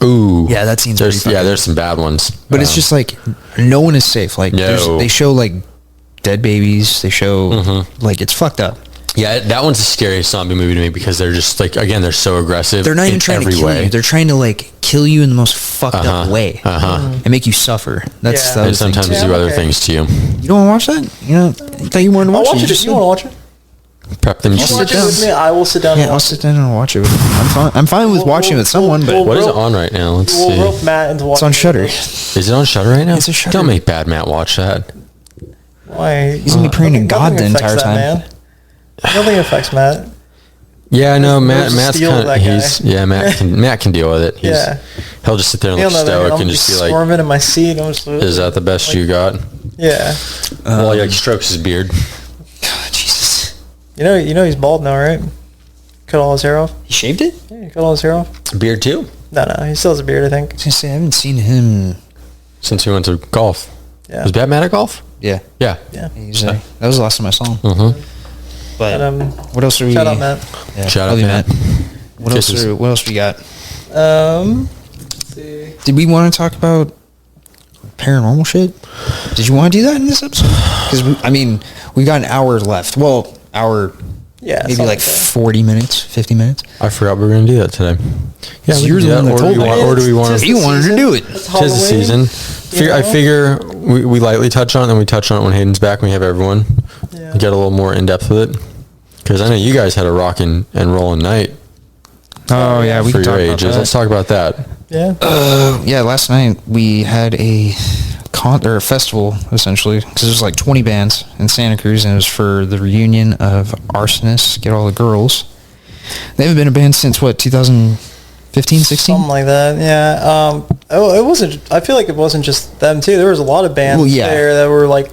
ooh, yeah, that scene's there's some bad ones, but it's just like no one is safe. Like they show like dead babies. They show like it's fucked up. Yeah, that one's the scariest zombie movie to me because they're just like, again, they're so aggressive. They're not even trying to kill you. They're trying to like kill you in the most fucked up way and make you suffer. That's the and sometimes do other things to you. You don't want to watch that? You know, I thought you wanted to watch it. You want to watch it? Prep them. You watch it with me. I will sit down. Yeah, I'll sit down and watch it with you. I'm fine with watching with someone, but what is it on right now? Let's see. We'll rope Matt into watching. It's on Shudder. Is it on Shudder right now? It's a Shudder. Don't make Bad Matt watch that. Why? He's gonna be praying to God the entire time. Man. Nothing affects Matt. Yeah, I know. Matt's kind of. He's Matt can deal with it. He'll just sit there and look stoic and just be like, squirming in my seat. I'm just, is that the best you got? Yeah. Well, he like strokes his beard. God, Jesus. You know he's bald now, right? Cut all his hair off. He shaved it? Yeah, he cut all his hair off. Beard too? No, he still has a beard, I think. I was gonna say I haven't seen him since he went to golf. Yeah. Was Bad Matt at golf? Yeah. Yeah. That was the last time I saw him. Mm-hmm. But what else are we? Shout out, Matt. Yeah, shout out, Matt. What else we got? Let's see. Did we want to talk about paranormal shit? Did you want to do that in this episode? Because we got an hour left. Well, maybe like 40 minutes, 50 minutes. I forgot we were going to do that today. Yeah, so you're the one that told me. Or do we want to? You wanted to do it. Tis the season. I figure we lightly touch on it, and we touch on it when Hayden's back, and we have everyone get a little more in-depth with it. Because I know you guys had a rockin' and rollin' night. Oh, yeah. We for can your talk about ages. that. Let's talk about that. Yeah. Last night we had a festival, essentially, because there's like 20 bands in Santa Cruz, and it was for the reunion of Arsonists, Get All the Girls. They haven't been a band since, 2015, 16? Something like that, yeah. It wasn't, I feel like it wasn't just them, too. There was a lot of bands there that were like,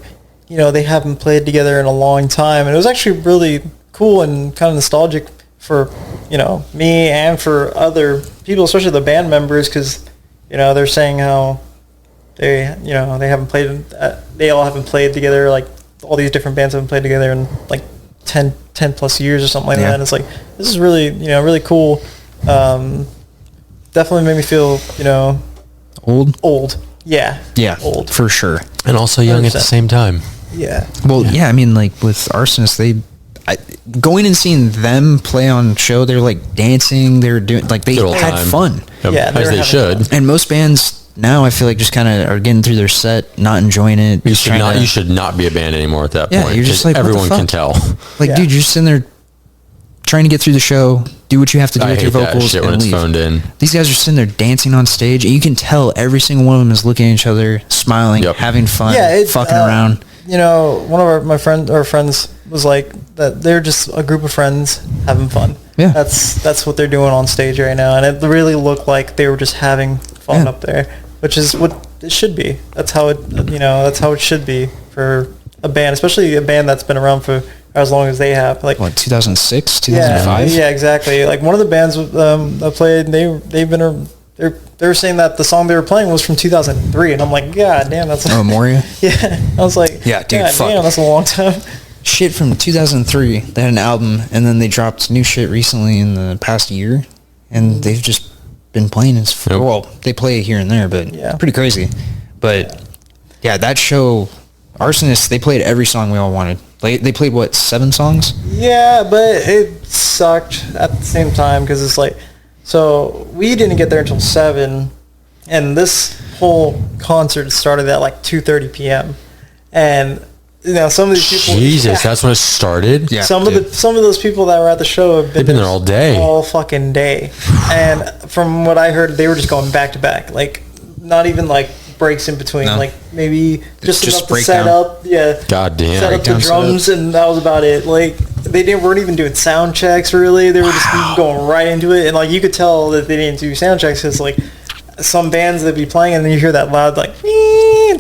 they haven't played together in a long time, and it was actually really cool and kind of nostalgic for, me and for other people, especially the band members, because, they're saying how they haven't played, they all haven't played together, like, all these different bands haven't played together in, like, 10 plus years or something like that, and it's like, this is really, really cool. Definitely made me feel, old. Yeah. Yeah, old. For sure. And also young 100%. At the same time. Yeah. Well, yeah, like, with Arsonists, going and seeing them play on show, they're like dancing, they're doing, like, they had fun. Yep. Yeah, as they should. Fun. And most bands now, I feel like, just kind of are getting through their set, not enjoying it. You should not be a band anymore at that point. Yeah, you're just like, everyone can tell. Like, dude, you're just sitting there trying to get through the show, do what you have to do with your vocals, and leave. Phoned in. These guys are sitting there dancing on stage, and you can tell every single one of them is looking at each other, smiling, having fun, fucking around. One of my friends was like that. They're just a group of friends having fun. Yeah, that's what they're doing on stage right now, and it really looked like they were just having fun up there, which is what it should be. That's how it should be for a band, especially a band that's been around for as long as they have. Like 2006, 2005. Yeah, exactly. Like one of the bands that played, they were saying that the song they were playing was from 2003, and I'm like, God damn, that's Moria. Yeah, I was like, yeah, dude, God damn, that's a long time. Shit from 2003. They had an album, and then they dropped new shit recently in the past year, and they've just been playing this. Well, they play it here and there, but pretty crazy. But yeah, that show, Arsonists, they played every song we all wanted. They played 7 songs? Yeah, but it sucked at the same time because it's like, so we didn't get there until 7, and this whole concert started at like 2:30 p.m. And some of these people. Jesus, that's when it started. Yeah, some of those people that were at the show have been there all day, all fucking day. And from what I heard, they were just going back to back, like not even like breaks in between, like maybe just enough to set up. Yeah, God damn, set up the drums, and that was about it. Like they weren't even doing sound checks really. They were just going right into it, and like you could tell that they didn't do sound checks because like some bands that be playing, and then you hear that loud like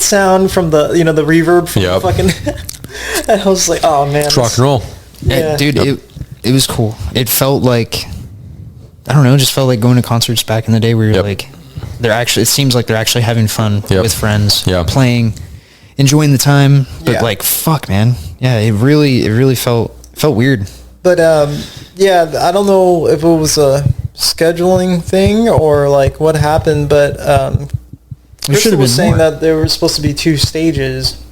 sound from the the reverb from the fucking. And I was like, oh man, it's rock and roll. Yeah, dude, it was cool. It felt like, I don't know, it just felt like going to concerts back in the day where you're like, it seems like they're actually having fun with friends, playing, enjoying the time, but like, fuck, man. Yeah, it really felt weird. But I don't know if it was a scheduling thing or like what happened, but Crystal was saying that there were supposed to be 2 stages.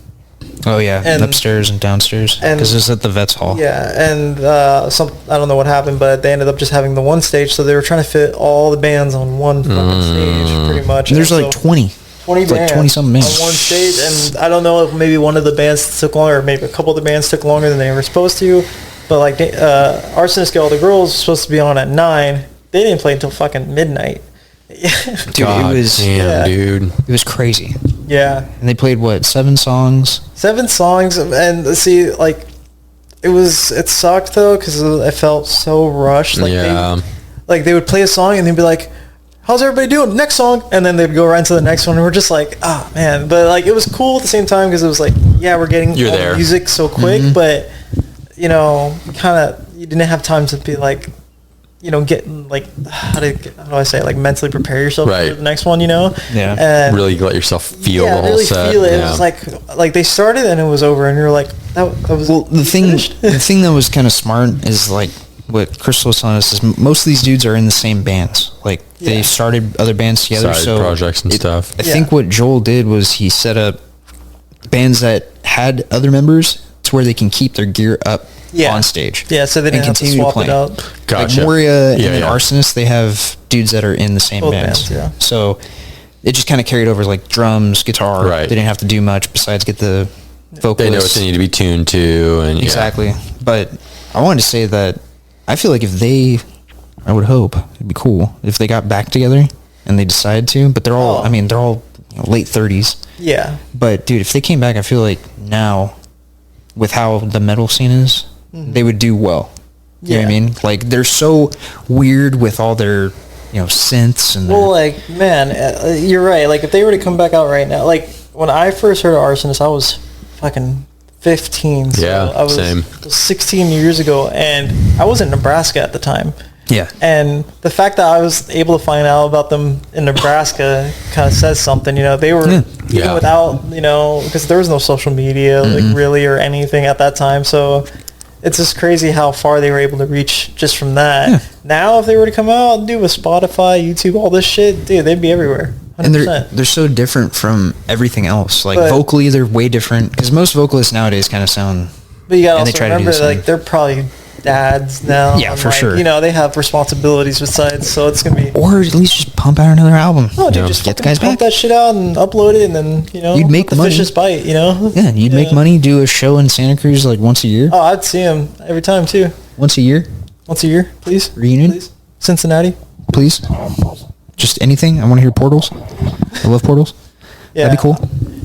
Oh yeah, and upstairs and downstairs, because it's at the Vets Hall. Yeah, and I don't know what happened, but they ended up just having the one stage, so they were trying to fit all the bands on one fucking stage, pretty much. And there's like 20 bands, like 20 something bands on one stage, and I don't know if maybe one of the bands took longer, or maybe a couple of the bands took longer than they were supposed to, But like Arsonist Get All the Girls was supposed to be on at 9. They didn't play until fucking midnight. Dude, God it was damn, dude. It was crazy. Yeah. And they played what, 7 songs? 7 songs, and see, like, it sucked though because it felt so rushed. Like they would play a song and they'd be like, "How's everybody doing? Next song," and then they'd go right into the next one, and we're just like, "Oh man!" But like, it was cool at the same time because it was like, yeah, we're getting all the music so quick, but you know, you didn't have time to be like, you know, getting like how do I say it? Like mentally prepare yourself for the next one, you know? Yeah. And really let yourself feel the whole really set. Feel it. It was like they started and it was over, and you're like, that was the thing that was kind of smart is like what Crystal was telling us is most of these dudes are in the same bands. Like they started other bands together, side projects and stuff. I think what Joel did was he set up bands that had other members to where they can keep their gear up on stage. Yeah, so they didn't have to swap it out. Gotcha. Like Moria and then Arsonist, they have dudes that are in the same bands. So it just kind of carried over like drums, guitar. Right. They didn't have to do much besides get the vocalists. They know what they need to be tuned to. And exactly. But I wanted to say that I feel like I would hope it'd be cool if they got back together and they decided to, but they're all, they're all late 30s. Yeah. But dude, if they came back, I feel like now with how the metal scene is, they would do well. You know what I mean? Like they're so weird with all their, synths and like, man, you're right. Like if they were to come back out right now, like when I first heard of Arsonist, I was fucking 15. So I was same. 16 years ago, and I was in Nebraska at the time. Yeah. And the fact that I was able to find out about them in Nebraska kind of says something. They were even without, because there was no social media like really or anything at that time. So it's just crazy how far they were able to reach just from that. Yeah. Now, if they were to come out, dude, with Spotify, YouTube, all this shit, dude, they'd be everywhere. 100%. And they're so different from everything else. Like vocally, they're way different because most vocalists nowadays kind of sound. But you gotta also remember, like they're probably dads now. Yeah, for sure. They have responsibilities besides, so it's gonna be. Or at least just pump out another album. Oh, dude, just get the guys pump back. that shit out and upload it, and then you'd make the money. Vicious bite. Yeah, you'd make money. Do a show in Santa Cruz like once a year. Oh, I'd see them every time too. Once a year. Once a year, please. Reunion. Please. Cincinnati. Please. Just anything. I want to hear Portals. I love Portals. Yeah, that'd be cool.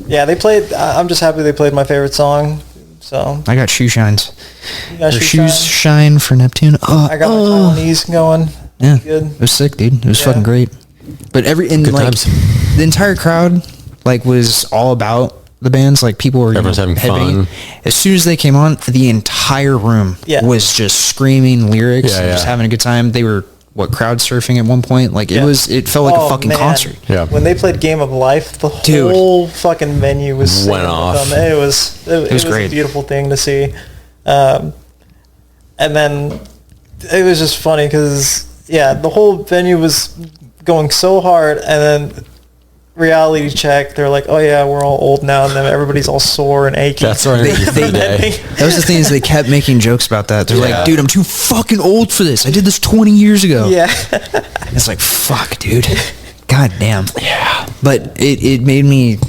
Yeah, they played. I'm just happy they played my favorite song. So I got shoe shines. Their shoes shine for Neptune. I got my Taiwanese going. Yeah, good. It was sick, dude. It was fucking great. But the entire crowd was all about the bands. Like people were everyone's having fun. As soon as they came on, the entire room was just screaming lyrics and just having a good time. They were crowd surfing at one point. Like it felt like a fucking concert. Yeah. When they played Game of Life, the whole fucking venue was went off. It was great. A beautiful thing to see. And then it was just funny because the whole venue was going so hard, and then reality check, they're like, oh yeah, we're all old now, and then everybody's all sore and achy. That's right. That was the thing, is they kept making jokes about that. They're like, dude, I'm too fucking old for this. I did this 20 years ago. Yeah. It's like, fuck, dude. God damn. Yeah. But it made me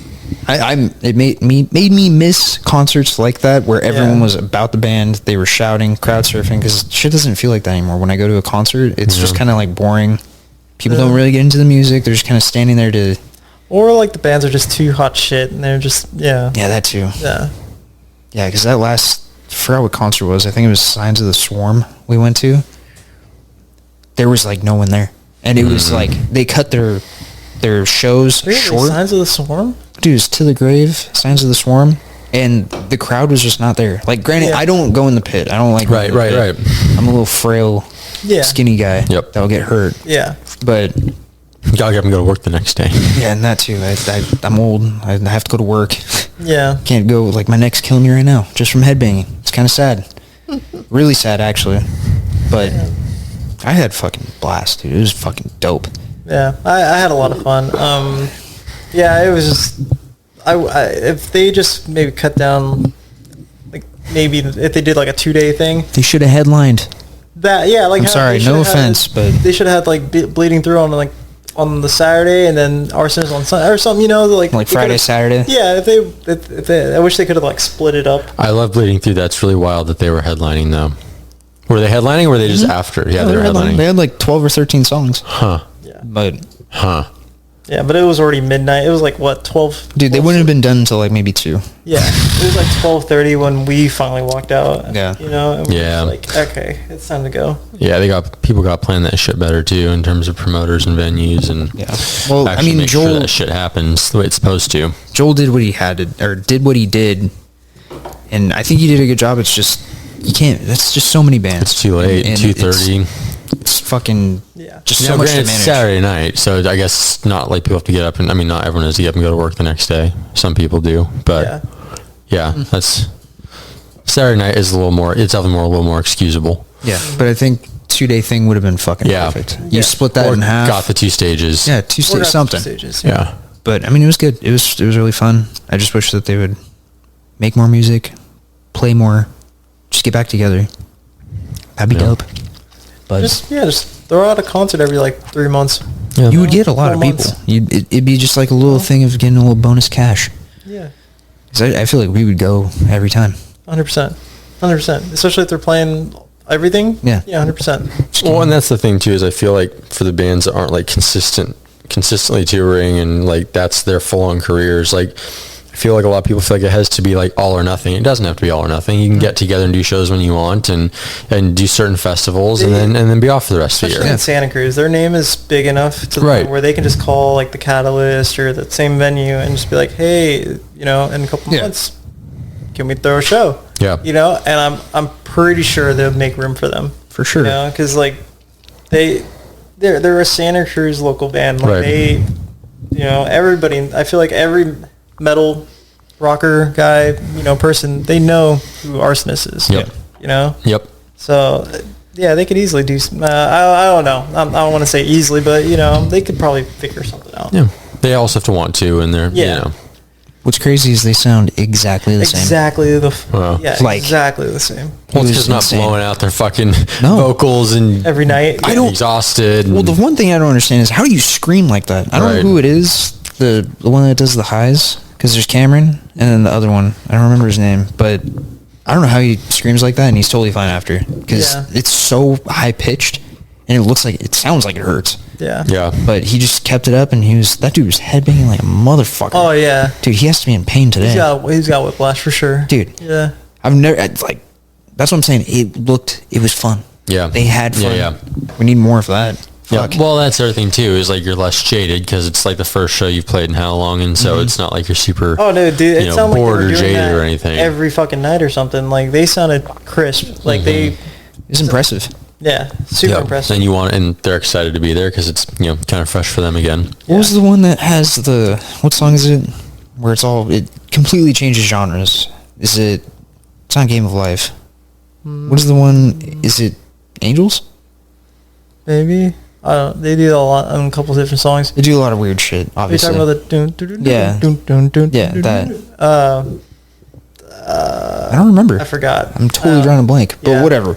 made me miss concerts like that where everyone was about the band. They were shouting, crowd surfing, because shit doesn't feel like that anymore. When I go to a concert, it's just kind of like boring. People don't really get into the music. They're just kind of standing there to... Or like the bands are just too hot shit and they're just, Yeah, that too. Yeah. Yeah, because that I forgot what concert it was. I think it was Signs of the Swarm we went to. There was like no one there. And it was like, they cut their shows short. Signs of the Swarm? Dude, it's To the Grave, Signs of the Swarm. And the crowd was just not there. Like, granted, I don't go in the pit. I don't like... Right. I'm a little frail, skinny guy that'll get hurt. Yeah. But... You gotta get him to go to work the next day. Yeah, and that too. I'm old. I have to go to work. Yeah. Can't go, like, my neck's killing me right now, just from headbanging. It's kind of sad. Really sad, actually. But I had fucking blast, dude. It was fucking dope. Yeah, I had a lot of fun. It was just... if they just maybe cut down... Like, maybe if they did, like, a 2-day thing... They should have headlined. I'm sorry, no offense, but... They should have had, like, Bleeding Through on the Saturday, and then Arsonist on Sunday or something, like Friday, Saturday. Yeah, if they, I wish they could have like split it up. I love Bleeding Through. That's really wild that they were headlining though. Were they headlining or were they just after? Yeah, they were headlining. They had like 12 or 13 songs. Huh. Yeah. But yeah, but it was already midnight. It was like what, 12? Dude, they wouldn't have been done until like maybe 2. Yeah, it was like 12:30 when we finally walked out. Yeah. You know, and we Yeah. were just like, okay, it's time to go. Yeah, people got planned that shit better too in terms of promoters and venues and Well, I mean, make Joel, sure that shit happens the way it's supposed to. Joel did what he had to, or did what he did, and I think he did a good job. It's just you can't. That's just so many bands. It's too late. And 2:30. It's fucking just so much to It's manage. Saturday night, so I guess it's not like people have to get up and not everyone has to get up and go to work the next day. Some people do, but yeah, that's Saturday night is a little more. It's definitely a little more excusable. Yeah, but I think 2-day thing would have been fucking perfect. You split that in half. Got the 2 stages. Yeah, 2 stages, something. Stages, Yeah. But I mean, it was good. It was really fun. I just wish that they would make more music, play more, just get back together. That'd be dope. But just throw out a concert every like 3 months. Yeah. you would get a lot 4 of people. months. It'd be just like a little thing of getting a little bonus cash. Yeah, 'Cause I feel like we would go every time. 100%, 100%. Especially if they're playing everything. Yeah. 100%. Well, and that's the thing too, is I feel like for the bands that aren't like consistently touring and like that's their full-on careers, like I feel like a lot of people feel like it has to be like all or nothing. It doesn't have to be all or nothing. You can get together and do shows when you want and do certain festivals and then be off for the rest of the Especially year. in Santa Cruz, their name is big enough to the Right. point where they can just call like the Catalyst or the same venue and just be like, hey, in a couple months, can we throw a show? Yeah. And I'm pretty sure they'll make room for them. For sure. Because like they're a Santa Cruz local band. Like Right. everybody. I feel like every metal rocker guy, person, they know who Arsonist is. Yep. Yep. So yeah, they could easily do. I don't know. I don't want to say easily, but they could probably figure something out. Yeah. They also have to want to, and they're What's crazy is they sound exactly the same. Exactly Wow. exactly the same. Well, It it's was just not insane. blowing out their fucking No. vocals and Every night. I don't- exhausted. Well, the one thing I don't understand is how do you scream like that? I don't Right. know who it is. The one that does the highs, because there's Cameron, and then the other one. I don't remember his name, but I don't know how he screams like that, and he's totally fine after, because it's so high pitched, and it sounds like it hurts. Yeah. Yeah. But he just kept it up, and that dude was headbanging like a motherfucker. Oh yeah. Dude, he has to be in pain today. He's got whiplash for sure. Dude. Yeah. That's what I'm saying. It was fun. Yeah. They had fun. Yeah. We need more of that. Yeah. Fuck. Well, that's the other thing too, is like you're less jaded because it's like the first show you've played in how long, and so it's not like you're super. Oh no, dude! It sounded like they bored were or doing jaded that or anything. every fucking night or something. Like they sounded crisp. Like It's impressive. super Yeah. impressive. And they're excited to be there because it's kind of fresh for them again. What was the one that has what song is it? Where it completely changes genres. It's not Game of Life. What is the one? Is it Angels? Maybe I don't. They do a lot on a couple of different songs. They do a lot of weird shit, Are you obviously. talking about the dun, dun, dun, Yeah. dun, dun, dun, Yeah, dun, that. dun, I don't remember. I forgot. I'm totally drawing a blank. But yeah. whatever.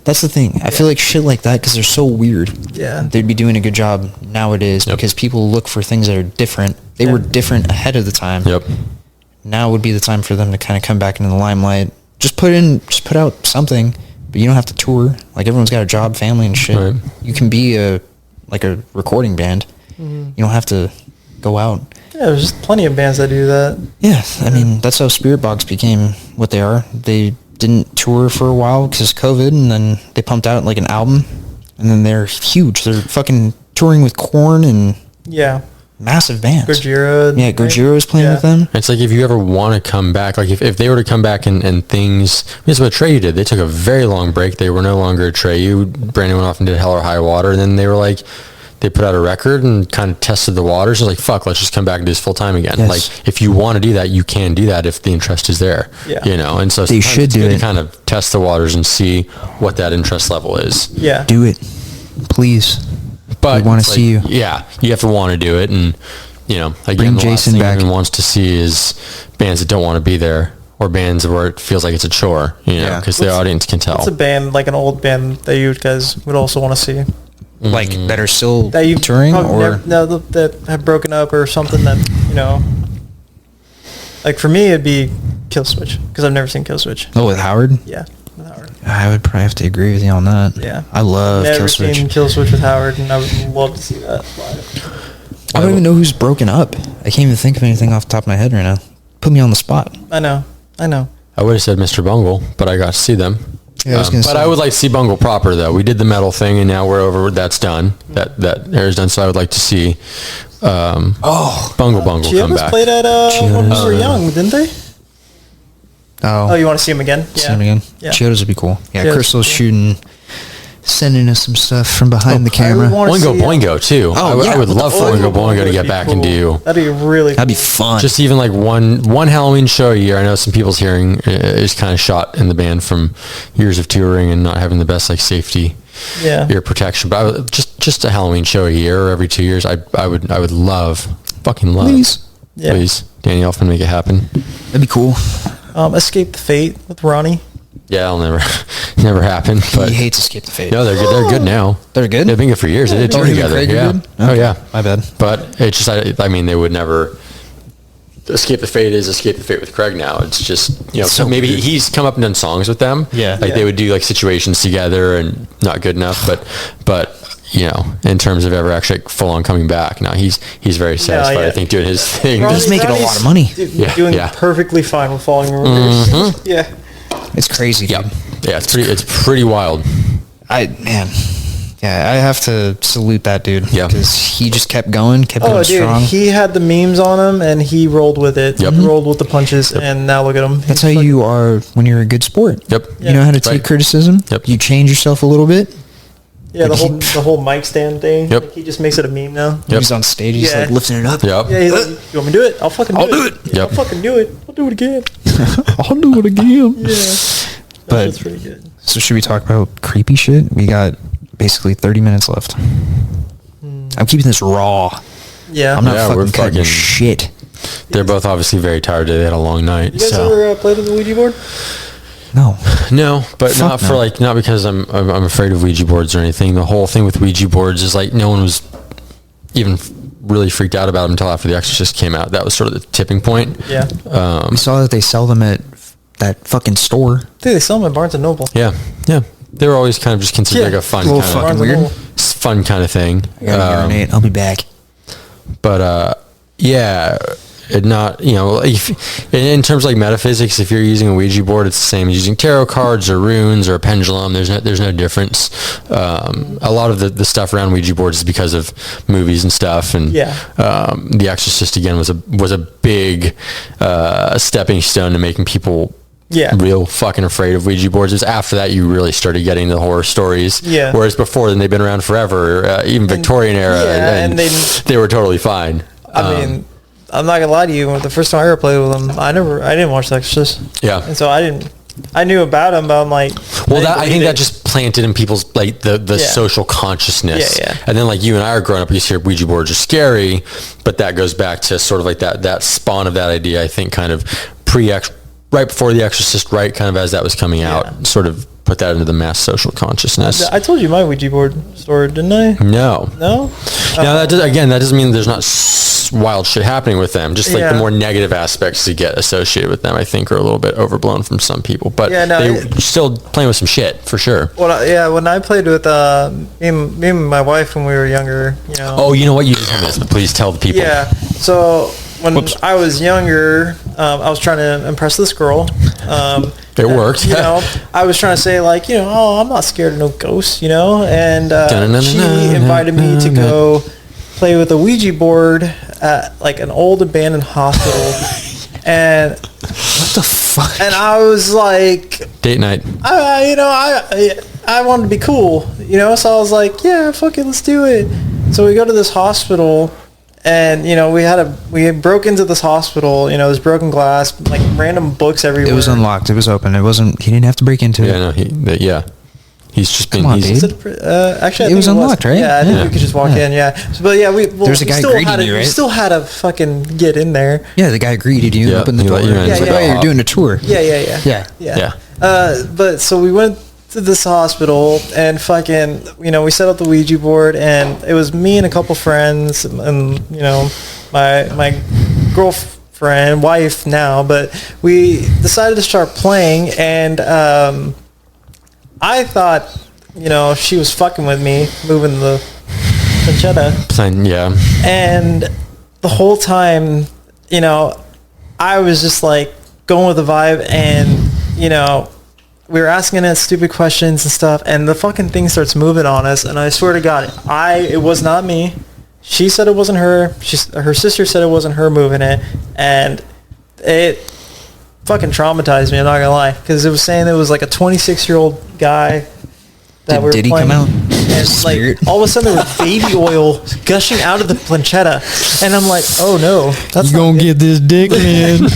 That's the thing. I feel like shit like that, because they're so weird. Yeah. They'd be doing a good job nowadays because people look for things that are different. They were different ahead of the time. Yep. Now would be the time for them to kind of come back into the limelight. Just put out something, but you don't have to tour. Like, everyone's got a job, family, and shit. Right. You can be a recording band. You don't have to go out. Yeah, there's just plenty of bands that do that. Yeah, I mean, that's how Spirit Box became what they are. They didn't tour for a while because of COVID, and then they pumped out like an album, and then they're huge. They're fucking touring with Korn and Yeah. massive bands. Gojira. Yeah, Gojiro's playing with them. It's like if you ever want to come back, like if they were to come back and things, that's what Atreyu did. They took a very long break. They were no longer Atreyu. Brandon went off and did Hell or High Water, and then they were like, they put out a record and kind of tested the waters. It was like, fuck, let's just come back and do this full time again. Yes. Like, if you want to do that, you can do that if the interest is there. Yeah. And so They sometimes should it's do good it. to kind of test the waters and see what that interest level is. Yeah. Do it, please. But We wanna it's see you. Yeah, you have to want to do it, and again, Bring the last Jason thing back. everyone wants to see is bands that don't want to be there, or bands where it feels like it's a chore. Yeah. Because the audience can tell. What's a band, like an old band that you guys would also want to see? Like, that are still That you touring, or that have broken up or something that, like for me, it'd be Killswitch, because I've never seen Killswitch. with Howard. Yeah. With Howard. I would probably have to agree with you on that. Yeah. I love Never Killswitch. seen Killswitch with Howard, and I would love to see that live. I don't even know who's broken up. I can't even think of anything off the top of my head right now. Put me on the spot. I know. I would have said Mr. Bungle, but I got to see them. Yeah, I was gonna but say. I would like to see Bungle proper, though. We did the metal thing, and now we're over. That's done. That era's done. So I would like to see Bungle come Chiodas back. played at when we were young, didn't they? Oh, you want to see him again? See him again? Yeah. Chiodas would be cool. Yeah, Chiodas, Crystal's yeah. shooting, sending us some stuff from behind the I camera. would wanna Boingo see, Boingo, too. Oh, I would love for Boingo Boingo to would get be back cool. and do That'd be really That'd be cool. fun. just even like one Halloween show a year. I know some people's hearing is kind of shot in the band from years of touring and not having the best like safety ear protection. But I would, just a Halloween show a year or every 2 years. I would love, fucking love. Please. Yeah. Please. Danny Elfman, make it happen. That'd be cool. Escape the Fate with Ronnie. Yeah, it'll never happen. But He hates Escape the Fate. no, they're good. They're good now. They're good? They've been good for years. They did tour him and together. Craig are Yeah. good? Oh Okay. yeah. My bad. But it's just, I mean, they would never. Escape the Fate is Escape the Fate with Craig now. It's just, you know, So maybe weird. he's come up and done songs with them. Yeah. Like Yeah. they would do like situations together and not good enough. But you know, in terms of ever actually full on coming back, now he's very satisfied. yeah. I think doing his thing. Ronnie's making a lot of money. Doing yeah. perfectly fine with Falling Reverse. Yeah. It's crazy, dude. Yeah, it's pretty wild. I have to salute that dude. Yeah. Because he just kept going Oh, dude, strong. he had the memes on him, and he rolled with it. Yep. He rolled with the punches, and now look at him. That's how you are when you're a good sport. Yep. You know how to take Right. criticism. Yep. You change yourself a little bit. Yeah, Like the whole mic stand thing. Yep. Like, he just makes it a meme now. Yep. He's on stage. He's Yeah. like lifting it up. Yep. Yeah, he's like, you want me to do it? I'll fucking do I'll do it. it. Yeah, Yep. I'll fucking do it. I'll do it again. I'll do it again. Yeah. But- That's pretty good. So should we talk about creepy shit? We got basically 30 minutes left. I'm keeping this raw. Yeah. I'm not Yeah, we're fucking cutting fucking- shit. They're both obviously very tired today. They had a long night. You guys so. ever played with the Ouija board? No. No, but Fuck not for no. like, not because I'm afraid of Ouija boards or anything. The whole thing with Ouija boards is like no one was even really freaked out about them until after The Exorcist came out. That was sort of the tipping point. Yeah. We saw that they sell them at that fucking store. I think they sell them at Barnes & Noble. Yeah, yeah. They were always kind of just considered like a fun little kind fucking of weird. fun kind of thing. I gotta urinate. I'll be back. But yeah, it not, you know, if, in terms of like metaphysics, if you're using a Ouija board, it's the same as using tarot cards or runes or a pendulum. There's no difference. A lot of the stuff around Ouija boards is because of movies and stuff, and Yeah. The Exorcist again was a big stepping stone to making people Yeah. real fucking afraid of Ouija boards. It's after that you really started getting the horror stories. Yeah. Whereas before then they've been around forever, even Victorian era, yeah, and and they were totally fine. I mean, I'm not gonna lie to you. The first time I ever played with them, I didn't watch The Exorcist. Yeah. And so I knew about them, but I'm like, Well, didn't I think believe that it. just planted in people's like the Yeah. social consciousness. Yeah, yeah. And then like you and I are growing up, you hear Ouija boards are scary, but that goes back to sort of like that spawn of that idea. I think kind of right before The Exorcist, right, kind of as that was coming out, sort of put that into the mass social consciousness. I told you my Ouija board story, didn't I? No. No. Now that doesn't mean there's not wild shit happening with them. Just like the Yeah. more negative aspects to get associated with them, I think are a little bit overblown from some people. But Yeah, no, they're still playing with some shit for sure. When I played with me and my wife when we were younger, you know. Oh, you know what? You didn't tell me this, but please tell the people. Yeah. So when I was younger, I was trying to impress this girl. It worked. You know, I was trying to say like, you know, oh, I'm not scared of no ghosts, you know, and she invited me to go play with a Ouija board at like an old abandoned hospital, and What the fuck? and I was like, Date night. I wanted to be cool, you know, so I was like, yeah, fuck it, let's do it. So we go to this hospital, and you know, we had broke into this hospital, you know, there's broken glass, like random books everywhere. It was unlocked. It was open. It wasn't. He didn't have to break into Yeah, it. no, he's just been. Come on, he's, dude. Actually, I It was think unlocked, right? Yeah, I think Yeah. we could just walk Yeah. in. Yeah, so, but yeah, There's a guy greeting you, We right? still had to fucking get in there. Yeah, the guy greeted you, Yeah, opened the he door. let you in. He's Yeah, like, yeah. oh, you're doing a tour. Yeah. Yeah. But so we went to this hospital and fucking, you know, we set up the Ouija board, and it was me and a couple friends, and you know, my girlfriend, wife now, but we decided to start playing, and I thought, she was fucking with me, moving the planchetta. Yeah. And the whole time, I was just like going with the vibe, and, we were asking it stupid questions and stuff, and the fucking thing starts moving on us, and I swear to God, it was not me. She said it wasn't her. Her sister said it wasn't her moving it, and it fucking traumatized me, I'm not gonna lie, because it was saying it was like a 26-year-old guy that did he come out? And like all of a sudden there was baby oil gushing out of the planchetta, and I'm like, oh no, that's you gonna get this dick, man.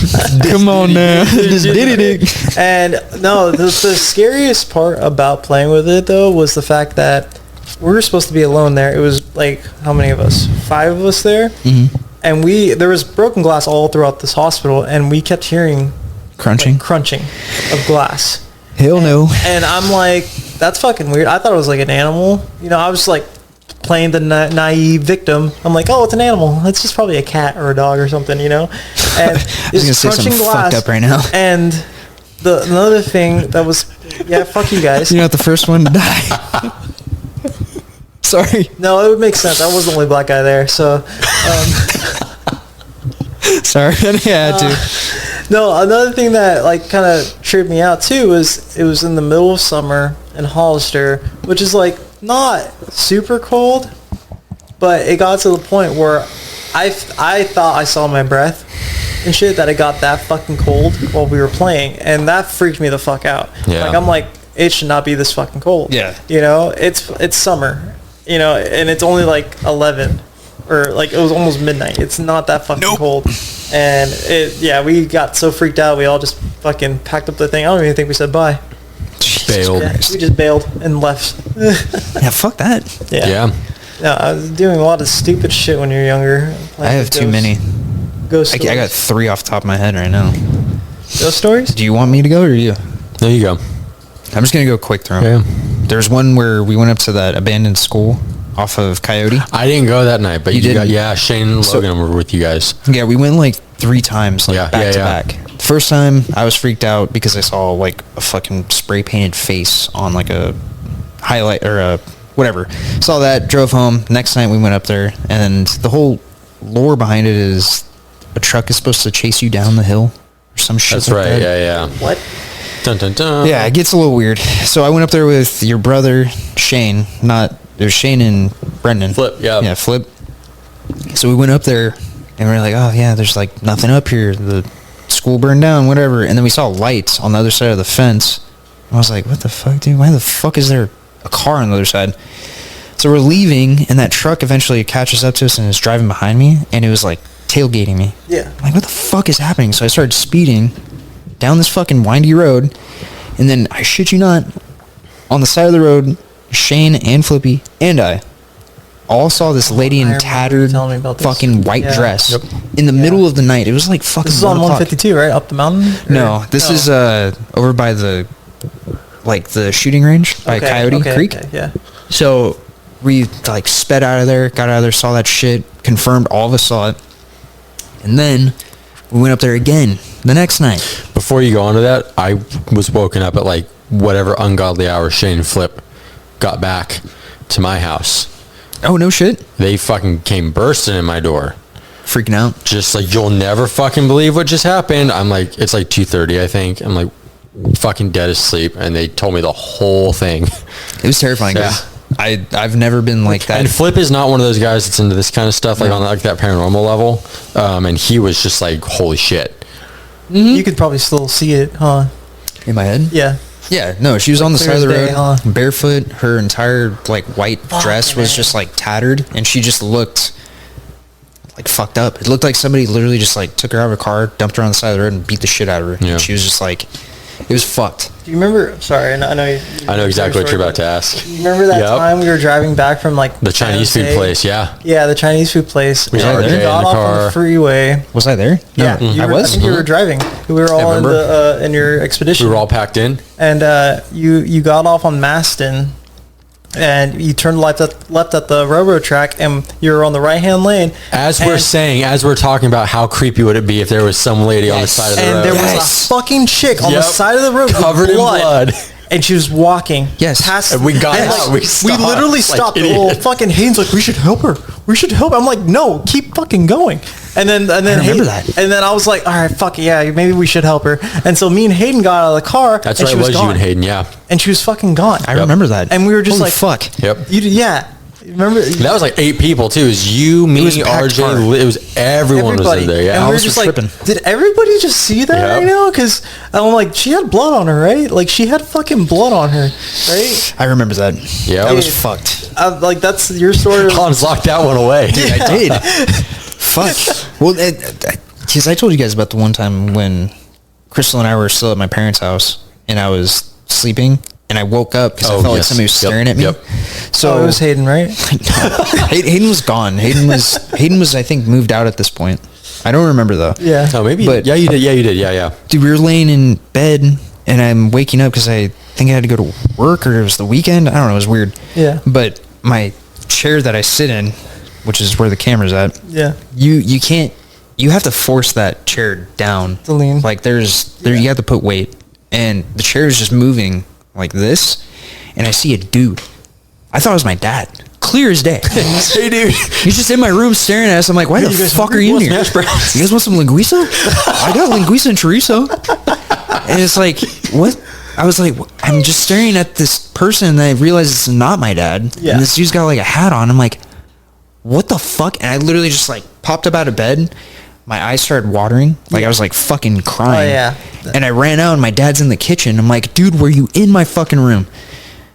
Come on now, this ditty dick. And no, the scariest part about playing with it though was the fact that we were supposed to be alone there. It was like, how many of us? 5 of us there. Mm-hmm. And there was broken glass all throughout this hospital, and we kept hearing crunching of glass. Hell no. And I'm like, that's fucking weird. I thought it was like an animal. I was like playing the naive victim. I'm like, oh, it's an animal. It's just probably a cat or a dog or something, And I was gonna say something fucked up right now. And another thing that was, fuck you guys. You're not the first one to die. Sorry. No, it would make sense. I was the only black guy there, so. Sorry, I had to. No, another thing that like kind of tripped me out too was it was in the middle of summer in Hollister, which is like not super cold, but it got to the point where I thought I saw my breath and shit, that it got that fucking cold while we were playing, and that freaked me the fuck out. Yeah. Like I'm like, it should not be this fucking cold. Yeah. It's summer, and it's only like 11. Or like it was almost midnight. It's not that fucking cold. And we got so freaked out, we all just fucking packed up the thing. I don't even think we said bye. Bailed. Yeah, we just bailed and left. Yeah, fuck that. Yeah. No, I was doing a lot of stupid shit when you're younger. I have too many. Ghost I stories. got 3 off the top of my head right now. Ghost stories? Do you want me to go or you? There you go. I'm just going to go quick through 'em. Yeah. There's one where we went up to that abandoned school off of Coyote. I didn't go that night, but you didn't. Shane and Logan were with you guys. Yeah, we went like 3 times, back to back. The first time I was freaked out because I saw like a fucking spray painted face on like a highlight or a whatever. Saw that, drove home. Next night we went up there, and the whole lore behind it is a truck is supposed to chase you down the hill or some shit. That's like right. that. Yeah. What? Dun dun dun. Yeah, it gets a little weird. So I went up there with your brother Shane, there's Shane and Brendan. Flip, yeah. Yeah, Flip. So we went up there, and we are like, oh, yeah, there's, like, nothing up here. The school burned down, whatever. And then we saw lights on the other side of the fence. And I was like, what the fuck, dude? Why the fuck is there a car on the other side? So we're leaving, and that truck eventually catches up to us and is driving behind me, and it was, like, tailgating me. Yeah. I'm like, what the fuck is happening? So I started speeding down this fucking windy road, and then, I shit you not, on the side of the road, Shane and Flippy and I all saw this lady in tattered fucking white dress in the middle of the night. It was like fucking. This is on 152, right? Up the mountain? No, this is over by the shooting range by Coyote Creek. Okay, yeah. So we like sped out of there, got out of there, saw that shit, confirmed all of us saw it, and then we went up there again the next night. Before you go on to that, I was woken up at like whatever ungodly hour Shane and Flip got back to my house. Oh, no shit. They fucking came bursting in my door. Freaking out. Just like, you'll never fucking believe what just happened. I'm like, it's like 2:30, I think. I'm like fucking dead asleep. And they told me the whole thing. It was terrifying. Yeah. I've never been like that. And Flip is not one of those guys that's into this kind of stuff, like on like that paranormal level. And he was just like, holy shit. Mm-hmm. You could probably still see it, huh? In my head? Yeah. Yeah, no, she was on the side of the road, huh? barefoot. Her entire like white dress was just like tattered, and she just looked like fucked up. It looked like somebody literally just like took her out of a car, dumped her on the side of the road, and beat the shit out of her. Yeah. And she was just like, it was fucked. Do you remember? Sorry, I know you. I know exactly what you're about to ask. You remember that time we were driving back from like the Chinese food place? Yeah. Yeah, the Chinese food place. We got off on the freeway. Was I there? Yeah, No. I was. I think you were driving. We were all in your expedition. We were all packed in. And you got off on Maston, and you turned left at the railroad track, and you were on the right hand lane. As we're talking about how creepy would it be if there was some lady on the side of the road. And there was a fucking chick on the side of the road covered in blood. and she was walking. Yes. Past, And we got out. we literally stopped. Fucking Hayden's like, we should help her. We should help. I'm like, no, keep fucking going. And then remember that. And then I was like, all right, fuck it, yeah, maybe we should help her. And so me and Hayden got out of the car. That's and right. she It was gone. you and Hayden. Yeah. And she was fucking gone. I remember that. And we were just Holy like, fuck. Yep. Yeah. Remember? That was like 8 people too. It was you, me, was a packed car. RJ. It was everyone was in there. Yeah. And I we were was just tripping. like, did everybody just see that Yep. right now? Because I'm like, she had blood on her, right? Like, she had fucking blood on her, right? I remember that. Yeah. That was Dude. fucked. Like, that's your story. Hans locked that one away. I did. Fuck. Well, because I told you guys about the one time when Crystal and I were still at my parents' house, and I was sleeping, and I woke up because I felt like yes. somebody was Yep, staring at me. yep. So it was Hayden, right? Hayden was gone. Hayden was I think moved out at this point. I don't remember though. Yeah. Oh, maybe. But- Yeah, you did. Yeah, you did. Yeah, yeah. Dude, we were laying in bed, and I'm waking up because I think I had to go to work, or it was the weekend. I don't know. It was weird. Yeah. But my chair that I sit in, which is where the camera's at, Yeah. you can't. You have to force that chair down To lean. Like you have to put weight, and the chair is just moving like this, and I see a dude. I thought it was my dad, clear as day. Hey, dude. He's just in my room staring at us. I'm like, why the you guys fuck are hungry? you in Want here? smash burgers? You guys want some linguiça? I got linguiça and chorizo. And it's like, what? I was like, I'm just staring at this person, and I realize it's not my dad. Yeah. And this dude's got like a hat on. I'm like, what the fuck? And I literally just like popped up out of bed. My eyes started watering. Like I was like fucking crying. Oh, yeah. And I ran out, and my dad's in the kitchen. I'm like, dude, were you in my fucking room?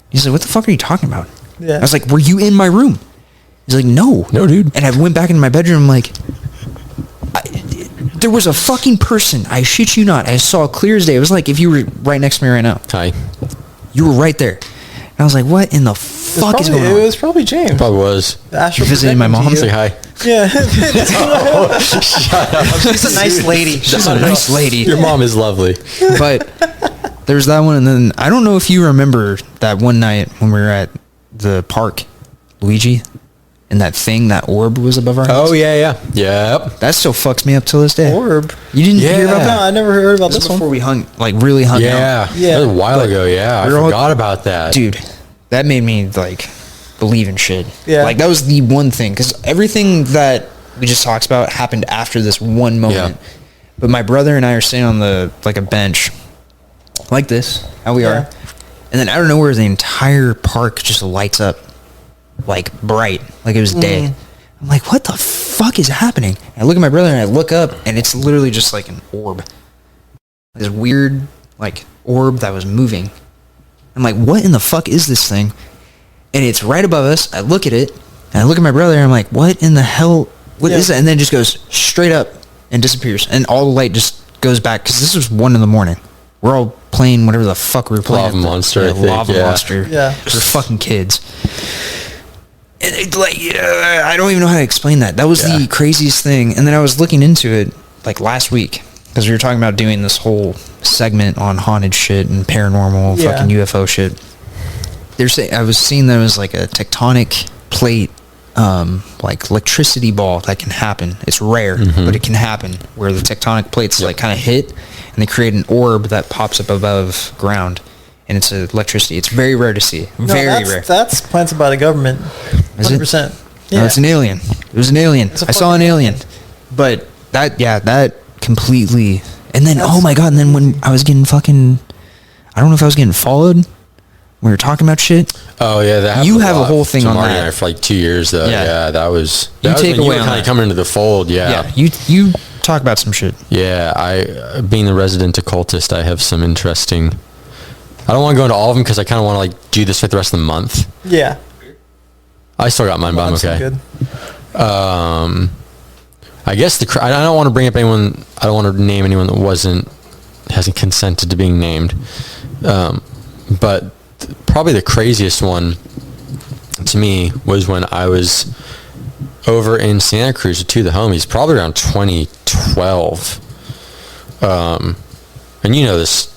He's like, what the fuck are you talking about? Yeah. I was like, were you in my room? He's like, no. No, dude. And I went back into my bedroom. I'm like, there was a fucking person. I shit you not. I saw it clear as day. It was like if you were right next to me right now. Hi. You were right there. And I was like, what in the fuck is going on? It was probably James. Probably was. The astral Visiting my projection mom? to you. Say hi. Yeah. Shut up. She's a nice lady. She's a nice lady. Your mom is lovely. But there's that one. And then I don't know if you remember that one night when we were at the park, Luigi, and that orb was above our heads. Oh, yeah, yeah. Yep. That still fucks me up till this day. Orb. You didn't hear about Yeah. that? No, I never heard about This this was before one. we hung, like really hung out. Yeah. Yeah. That was a while ago, yeah. I we were all- forgot about that. Dude, that made me like believe in shit. Yeah. Like that was the one thing, because everything that we just talked about happened after this one moment. Yeah. But my brother and I are sitting on a bench like this, how we Yeah. are. And then out of nowhere, the entire park just lights up like bright, like it was day. I'm like, what the fuck is happening? And I look at my brother and I look up, and it's literally just like an orb. This weird like orb that was moving. I'm like, what in the fuck is this thing? And it's right above us. I look at it, and I look at my brother, and I'm like, what in the hell? What is that? And then it just goes straight up and disappears. And all the light just goes back, because this was 1 a.m. We're all playing whatever the fuck we were playing. Lava Monster, I think, Lava yeah. Monster. Yeah. We're fucking kids. And I don't even know how to explain that. That was the craziest thing. And then I was looking into it like last week, because we were talking about doing this whole segment on haunted shit and paranormal fucking UFO shit. I was seeing there was like a tectonic plate, like electricity ball that can happen. It's rare, but it can happen, where the tectonic plates like kind of hit, and they create an orb that pops up above ground, and it's electricity. It's very rare to see. Very rare. That's planted by the government. Is it? 100%. No, it's an alien. It was an alien. It's a I saw an fucking alien. But that completely. And then, oh my god, and then when I was getting fucking, I don't know if I was getting followed. We were talking about shit. Oh, yeah. That You happened have a lot whing thing to on Marty that. and I for like 2 years, though. Yeah. Yeah, that was You when take you away were on kind that. of coming into the fold, Yeah. You talk about some shit. Yeah, I being the resident occultist, I have some interesting. I don't want to go into all of them because I kind of want to like do this for the rest of the month. Yeah. I still got mine, but I'm That's okay. Good. I guess I don't want to bring up anyone. I don't want to name anyone that hasn't consented to being named. But probably the craziest one to me was when I was over in Santa Cruz with two of the homies, probably around 2012. And you know this.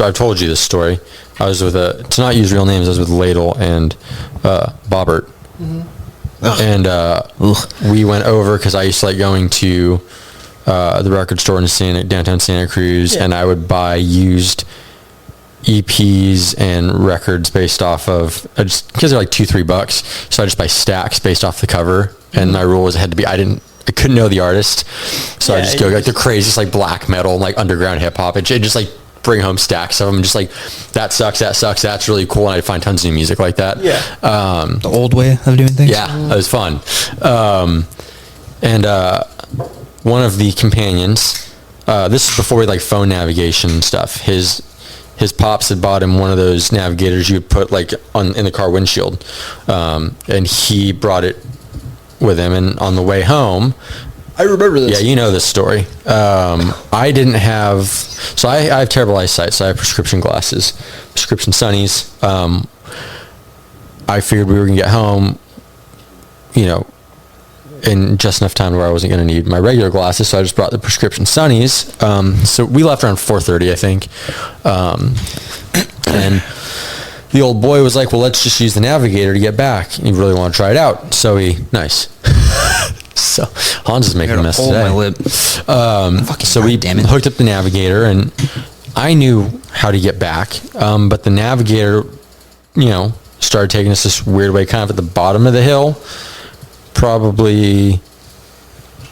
I've told you this story. I was with to not use real names, I was with Ladle and Bobbert. And we went over because I used to like going to the record store in downtown Santa Cruz, and I would buy used EPs and records based off of, just because they're like $2-3, so I just buy stacks based off the cover. And my rule was it had to be, I couldn't know the artist, so I just go like the craziest like black metal, like underground hip hop, and just like bring home stacks of them, just like that sucks, that's really cool, and I find tons of new music like that. The old way of doing things. It was fun. And one of the companions, this is before we like phone navigation and stuff, his pops had bought him one of those navigators you would put like in the car windshield, and he brought it with him, and on the way home, I remember this. Yeah, you know this story. I didn't have, so I have terrible eyesight, so I have prescription glasses, prescription sunnies. I figured we were going to get home, in just enough time where I wasn't going to need my regular glasses, so I just brought the prescription sunnies. So we left around 4:30, I think. And the old boy was like, well, let's just use the navigator to get back. You really want to try it out? So nice. So Hans is making a mess today. My lip. So we hooked up the navigator, and I knew how to get back. But the navigator, started taking us this weird way, kind of at the bottom of the hill, probably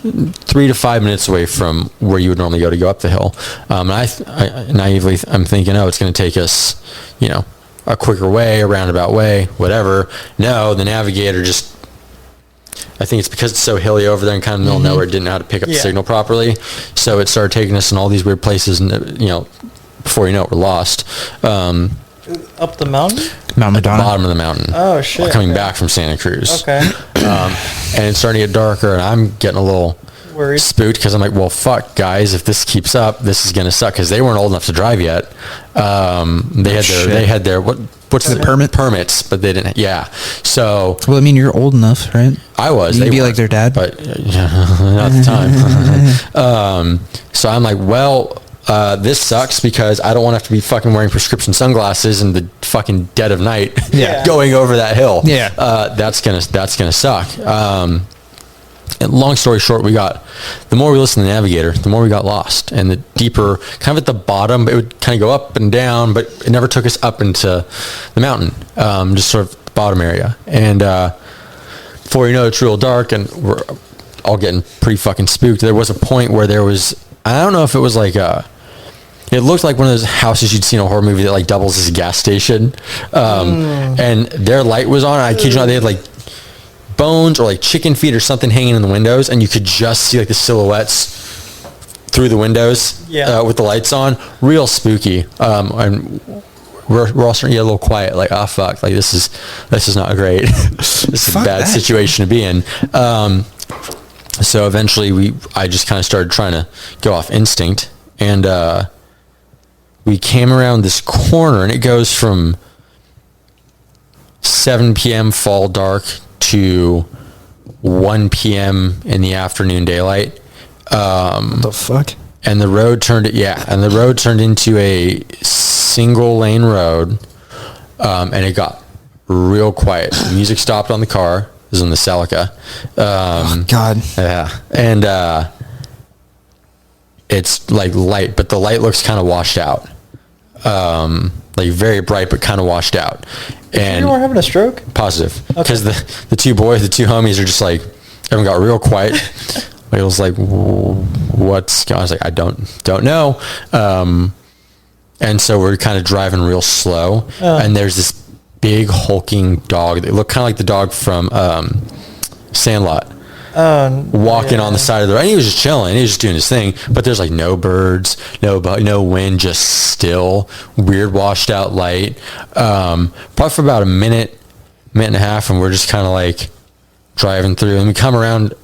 3 to 5 minutes away from where you would normally go up the hill. And I naively, I'm thinking, it's going to take us, a quicker way, a roundabout way, whatever. No, the navigator just, I think it's because it's so hilly over there and kind of middle of nowhere, it didn't know how to pick up the signal properly. So it started taking us in all these weird places, and before you know it, we're lost. Up the mountain? Mount Madonna. At the bottom of the mountain. Oh, shit. Coming back from Santa Cruz. Okay. And it's starting to get darker, and I'm getting a little worried, spooked, because I'm like, well, fuck, guys, if this keeps up, this is going to suck, because they weren't old enough to drive yet. They had their what's the permits, but they didn't. Yeah. So. Well, I mean, you're old enough, right? I was. You'd be like their dad, but not at the time. So I'm like, well, this sucks, because I don't want to have to be fucking wearing prescription sunglasses in the fucking dead of night, going over that hill. Yeah. That's gonna suck. And long story short, the more we listened to the navigator, the more we got lost, and the deeper, kind of at the bottom, it would kind of go up and down, but it never took us up into the mountain, just sort of the bottom area. And before you know it, it's real dark, and we're all getting pretty fucking spooked. There was a point where there was, I don't know if it was like it looked like one of those houses you'd see in a horror movie that like doubles as a gas station, and their light was on. I kid you not, they had like bones or like chicken feet or something hanging in the windows, and you could just see like the silhouettes through the windows with the lights on. Real spooky. And we're all starting to get a little quiet, like, oh fuck, like this is not great. This is a bad situation to be in. So eventually I just kind of started trying to go off instinct, and we came around this corner, and it goes from 7 p.m. fall dark to 1 p.m. in the afternoon daylight. What the fuck? And the road turned into a single lane road, and it got real quiet. The music stopped on the car. It was in the Celica. Oh God. Yeah. And it's like light, but the light looks kind of washed out. Like very bright, but kind of washed out. And you were having a stroke? Positive. Because the two homies are just like, everyone got real quiet. It was like, what's going on? I was like, I don't know. And so we're kind of driving real slow, and there's this big hulking dog. They look kind of like the dog from Sandlot. Walking on the side of the road. And he was just chilling. He was just doing his thing. But there's like no birds, no wind, just still, weird washed out light. Probably for about a minute and a half, and we're just kind of like driving through. And we come around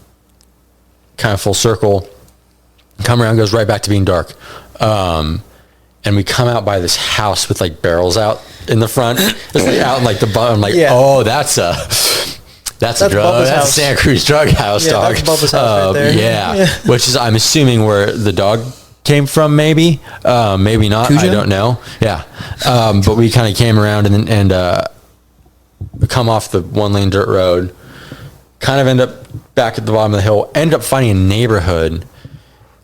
kind of full circle. Come around, goes right back to being dark. And we come out by this house with like barrels out in the front. It's like out in like the bottom. Like, oh, that's a drug. That's a Santa Cruz drug house, dog. That's Bubba's house right there. Yeah. Which is, I'm assuming, where the dog came from, maybe. Maybe not. Cujo? I don't know. Yeah. But we kind of came around and come off the one lane dirt road, kind of end up back at the bottom of the hill, end up finding a neighborhood.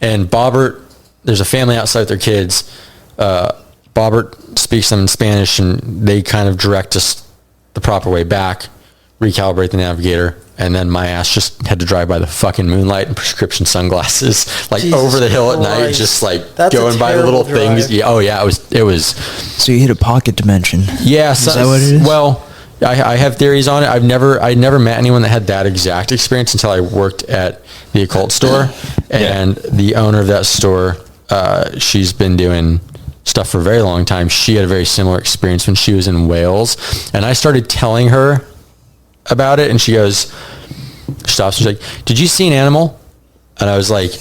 And Bobbert, there's a family outside with their kids. Bobbert speaks them in Spanish, and they kind of direct us the proper way back, recalibrate the navigator, and then my ass just had to drive by the fucking moonlight and prescription sunglasses, like Jesus over the hill at night, just like that's going by the little drive. Things. Yeah, oh yeah, it was. So you hit a pocket dimension. Yeah, so, is that what it is? Well, I have theories on it. I never met anyone that had that exact experience until I worked at the occult store, and the owner of that store, she's been doing stuff for a very long time. She had a very similar experience when she was in Wales, and I started telling her about it, and she stops, she's like, did you see an animal? And I was like,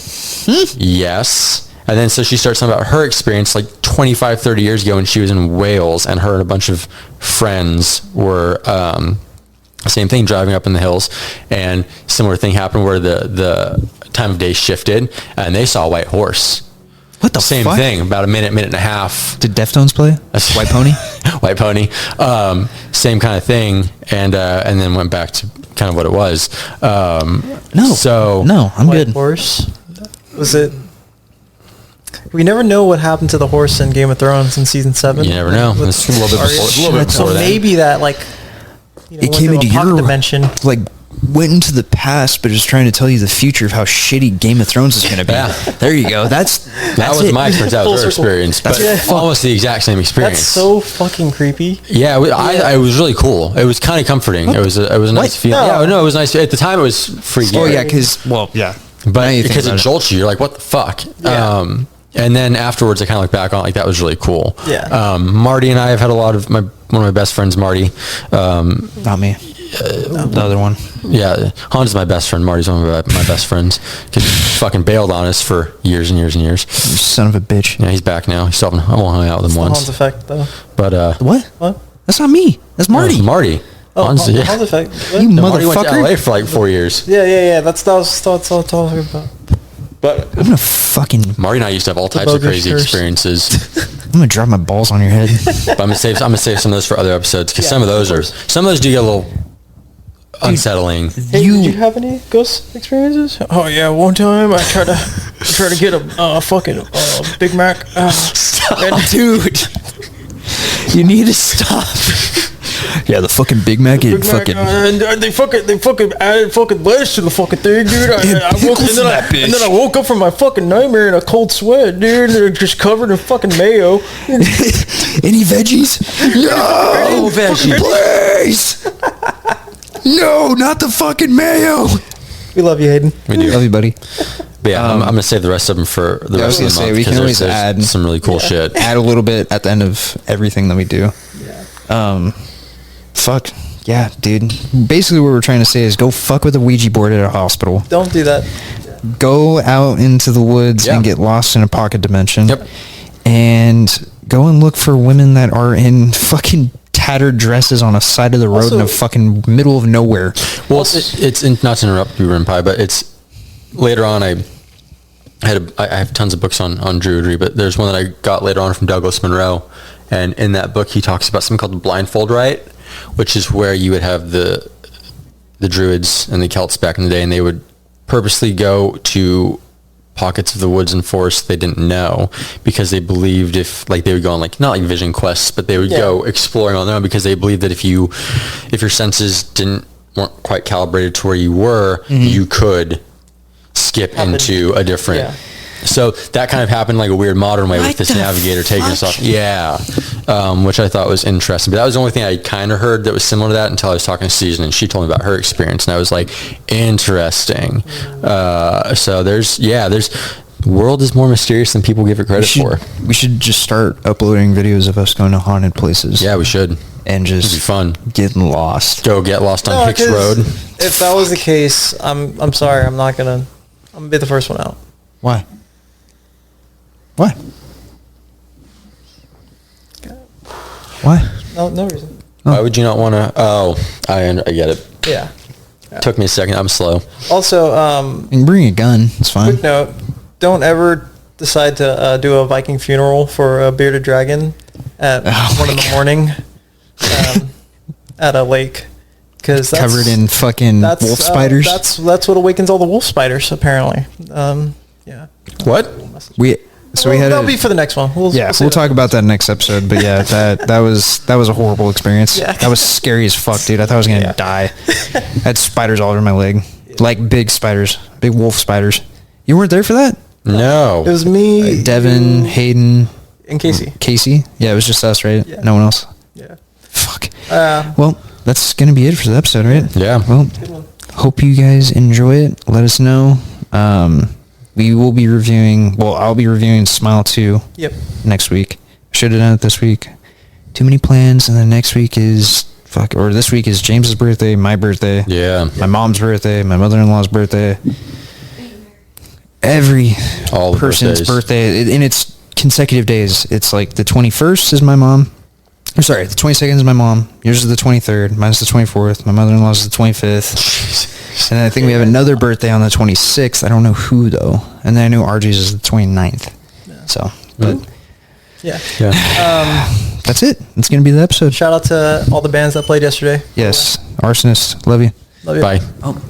yes. And then so she starts talking about her experience like 25, 30 years ago when she was in Wales, and her and a bunch of friends were same thing, driving up in the hills, and similar thing happened where the time of day shifted, and they saw a white horse. What the Same fuck? thing, about a minute and a half. Did Deftones play? White Pony? White Pony. Same kind of thing, and then went back to kind of what it was. No, I'm White good. Horse? Was it? We never know what happened to the horse in Game of Thrones in season 7. You never know. It's a little bit before that. Maybe that, like, it came into your dimension. Like, went into the past, but is trying to tell you the future of how shitty Game of Thrones is going to be. Yeah. There you go. That was my experience. That was her experience. But almost the exact same experience. That's so fucking creepy. Yeah, it was really cool. It was kind of comforting. It was a nice feeling. No. Yeah, no, it was nice. At the time, it was freaky. Oh, yeah, because it jolts you. You're like, what the fuck? Yeah. And then afterwards, I kind of look back on it, like, that was really cool. Yeah. Marty and I have had a lot of one of my best friends, Marty. Not me. The other one. Yeah, Hans is my best friend. Marty's one of my best friends. Because he fucking bailed on us for years and years and years. You son of a bitch. Yeah, he's back now. I won't hang out with him once. Hans effect, though. But what? That's not me. That's Marty. No, Marty. Oh, Hans effect. You motherfucker. Marty went to LA for like 4 years. Yeah. That's what I'm talking about. But I'm gonna fucking... Marty and I used to have all types of crazy experiences. I'm gonna drop my balls on your head. But I'm gonna save some of those for other episodes, because some of those do get a little unsettling. Hey, did you have any ghost experiences? Oh yeah, one time I tried to get a fucking Big Mac. Dude, you need to stop. Yeah, the fucking Big Mac. They fucking added fucking lettuce to the fucking thing, dude. And then I woke up from my fucking nightmare in a cold sweat, dude. And they're just covered in fucking mayo. Any veggies? No veggies, please. No, not the fucking mayo. We love you, Hayden. We do. Love you, buddy. But yeah, I'm going to save the rest of them for the rest of the month. We can always add some really cool shit. Add a little bit at the end of everything that we do. Yeah. Fuck. Yeah, dude. Basically what we're trying to say is go fuck with a Ouija board at a hospital. Don't do that. Go out into the woods and get lost in a pocket dimension. Yep. And go and look for women that are in fucking tattered dresses on a side of the road in a fucking middle of nowhere. Well, it's not to interrupt you, Rimpai, but it's later on. I have tons of books on druidry, but there's one that I got later on from Douglas Monroe, and in that book he talks about something called the blindfold rite, which is where you would have the druids and the Celts back in the day, and they would purposely go to pockets of the woods and forests they didn't know, because they believed they would go on not like vision quests, but they would go exploring on their own, because they believed that if your senses weren't quite calibrated to where you were, you could skip into a different. So that kind of happened like a weird modern way with this navigator taking us off. Yeah. Which I thought was interesting. But that was the only thing I kind of heard that was similar to that until I was talking to Susan, and she told me about her experience, and I was like, interesting. So the world is more mysterious than people give it credit for. We should just start uploading videos of us going to haunted places. Yeah, we should. And just it'd be fun. Getting lost. Go get lost on Hicks Road. If that was the case, I'm sorry, I'm gonna be the first one out. Why? Why? Why? No reason. Why would you not want to? Oh, I get it. Yeah. Took me a second. I'm slow. Also, you can bring a gun. It's fine. Quick note: don't ever decide to do a Viking funeral for a bearded dragon at 1 in the morning at a lake, because that's covered in fucking wolf spiders. That's what awakens all the wolf spiders, apparently. Yeah. What? So we had that'll be for the next one. We'll talk about that next episode. But yeah, that was a horrible experience. Yeah. That was scary as fuck, dude. I thought I was gonna die. I had spiders all over my leg, like big spiders, big wolf spiders. You weren't there for that? No. It was me, Devin, Hayden, and Casey. Casey. Yeah, it was just us, right? Yeah. No one else. Yeah. Fuck. Well, that's gonna be it for the episode, right? Yeah. Well, hope you guys enjoy it. Let us know. We will be reviewing. Well, I'll be reviewing Smile 2. Yep. Next week. Should have done it this week. Too many plans, and then next week is this week is James's birthday, my birthday. Yeah. My mom's birthday, my mother-in-law's birthday. Every All person's birthday, and it's consecutive days. It's like the 21st is my mom. I'm sorry, the 22nd is my mom. Yours is the 23rd. Mine's the 24th. My mother-in-law's the 25th. And I think we have another birthday on the 26th. I don't know who, though. And then I know RG's is the 29th. Yeah. So, but yeah. That's it. It's going to be the episode. Shout out to all the bands that played yesterday. Yes. Arsonist. Love you. Love you. Bye. Oh.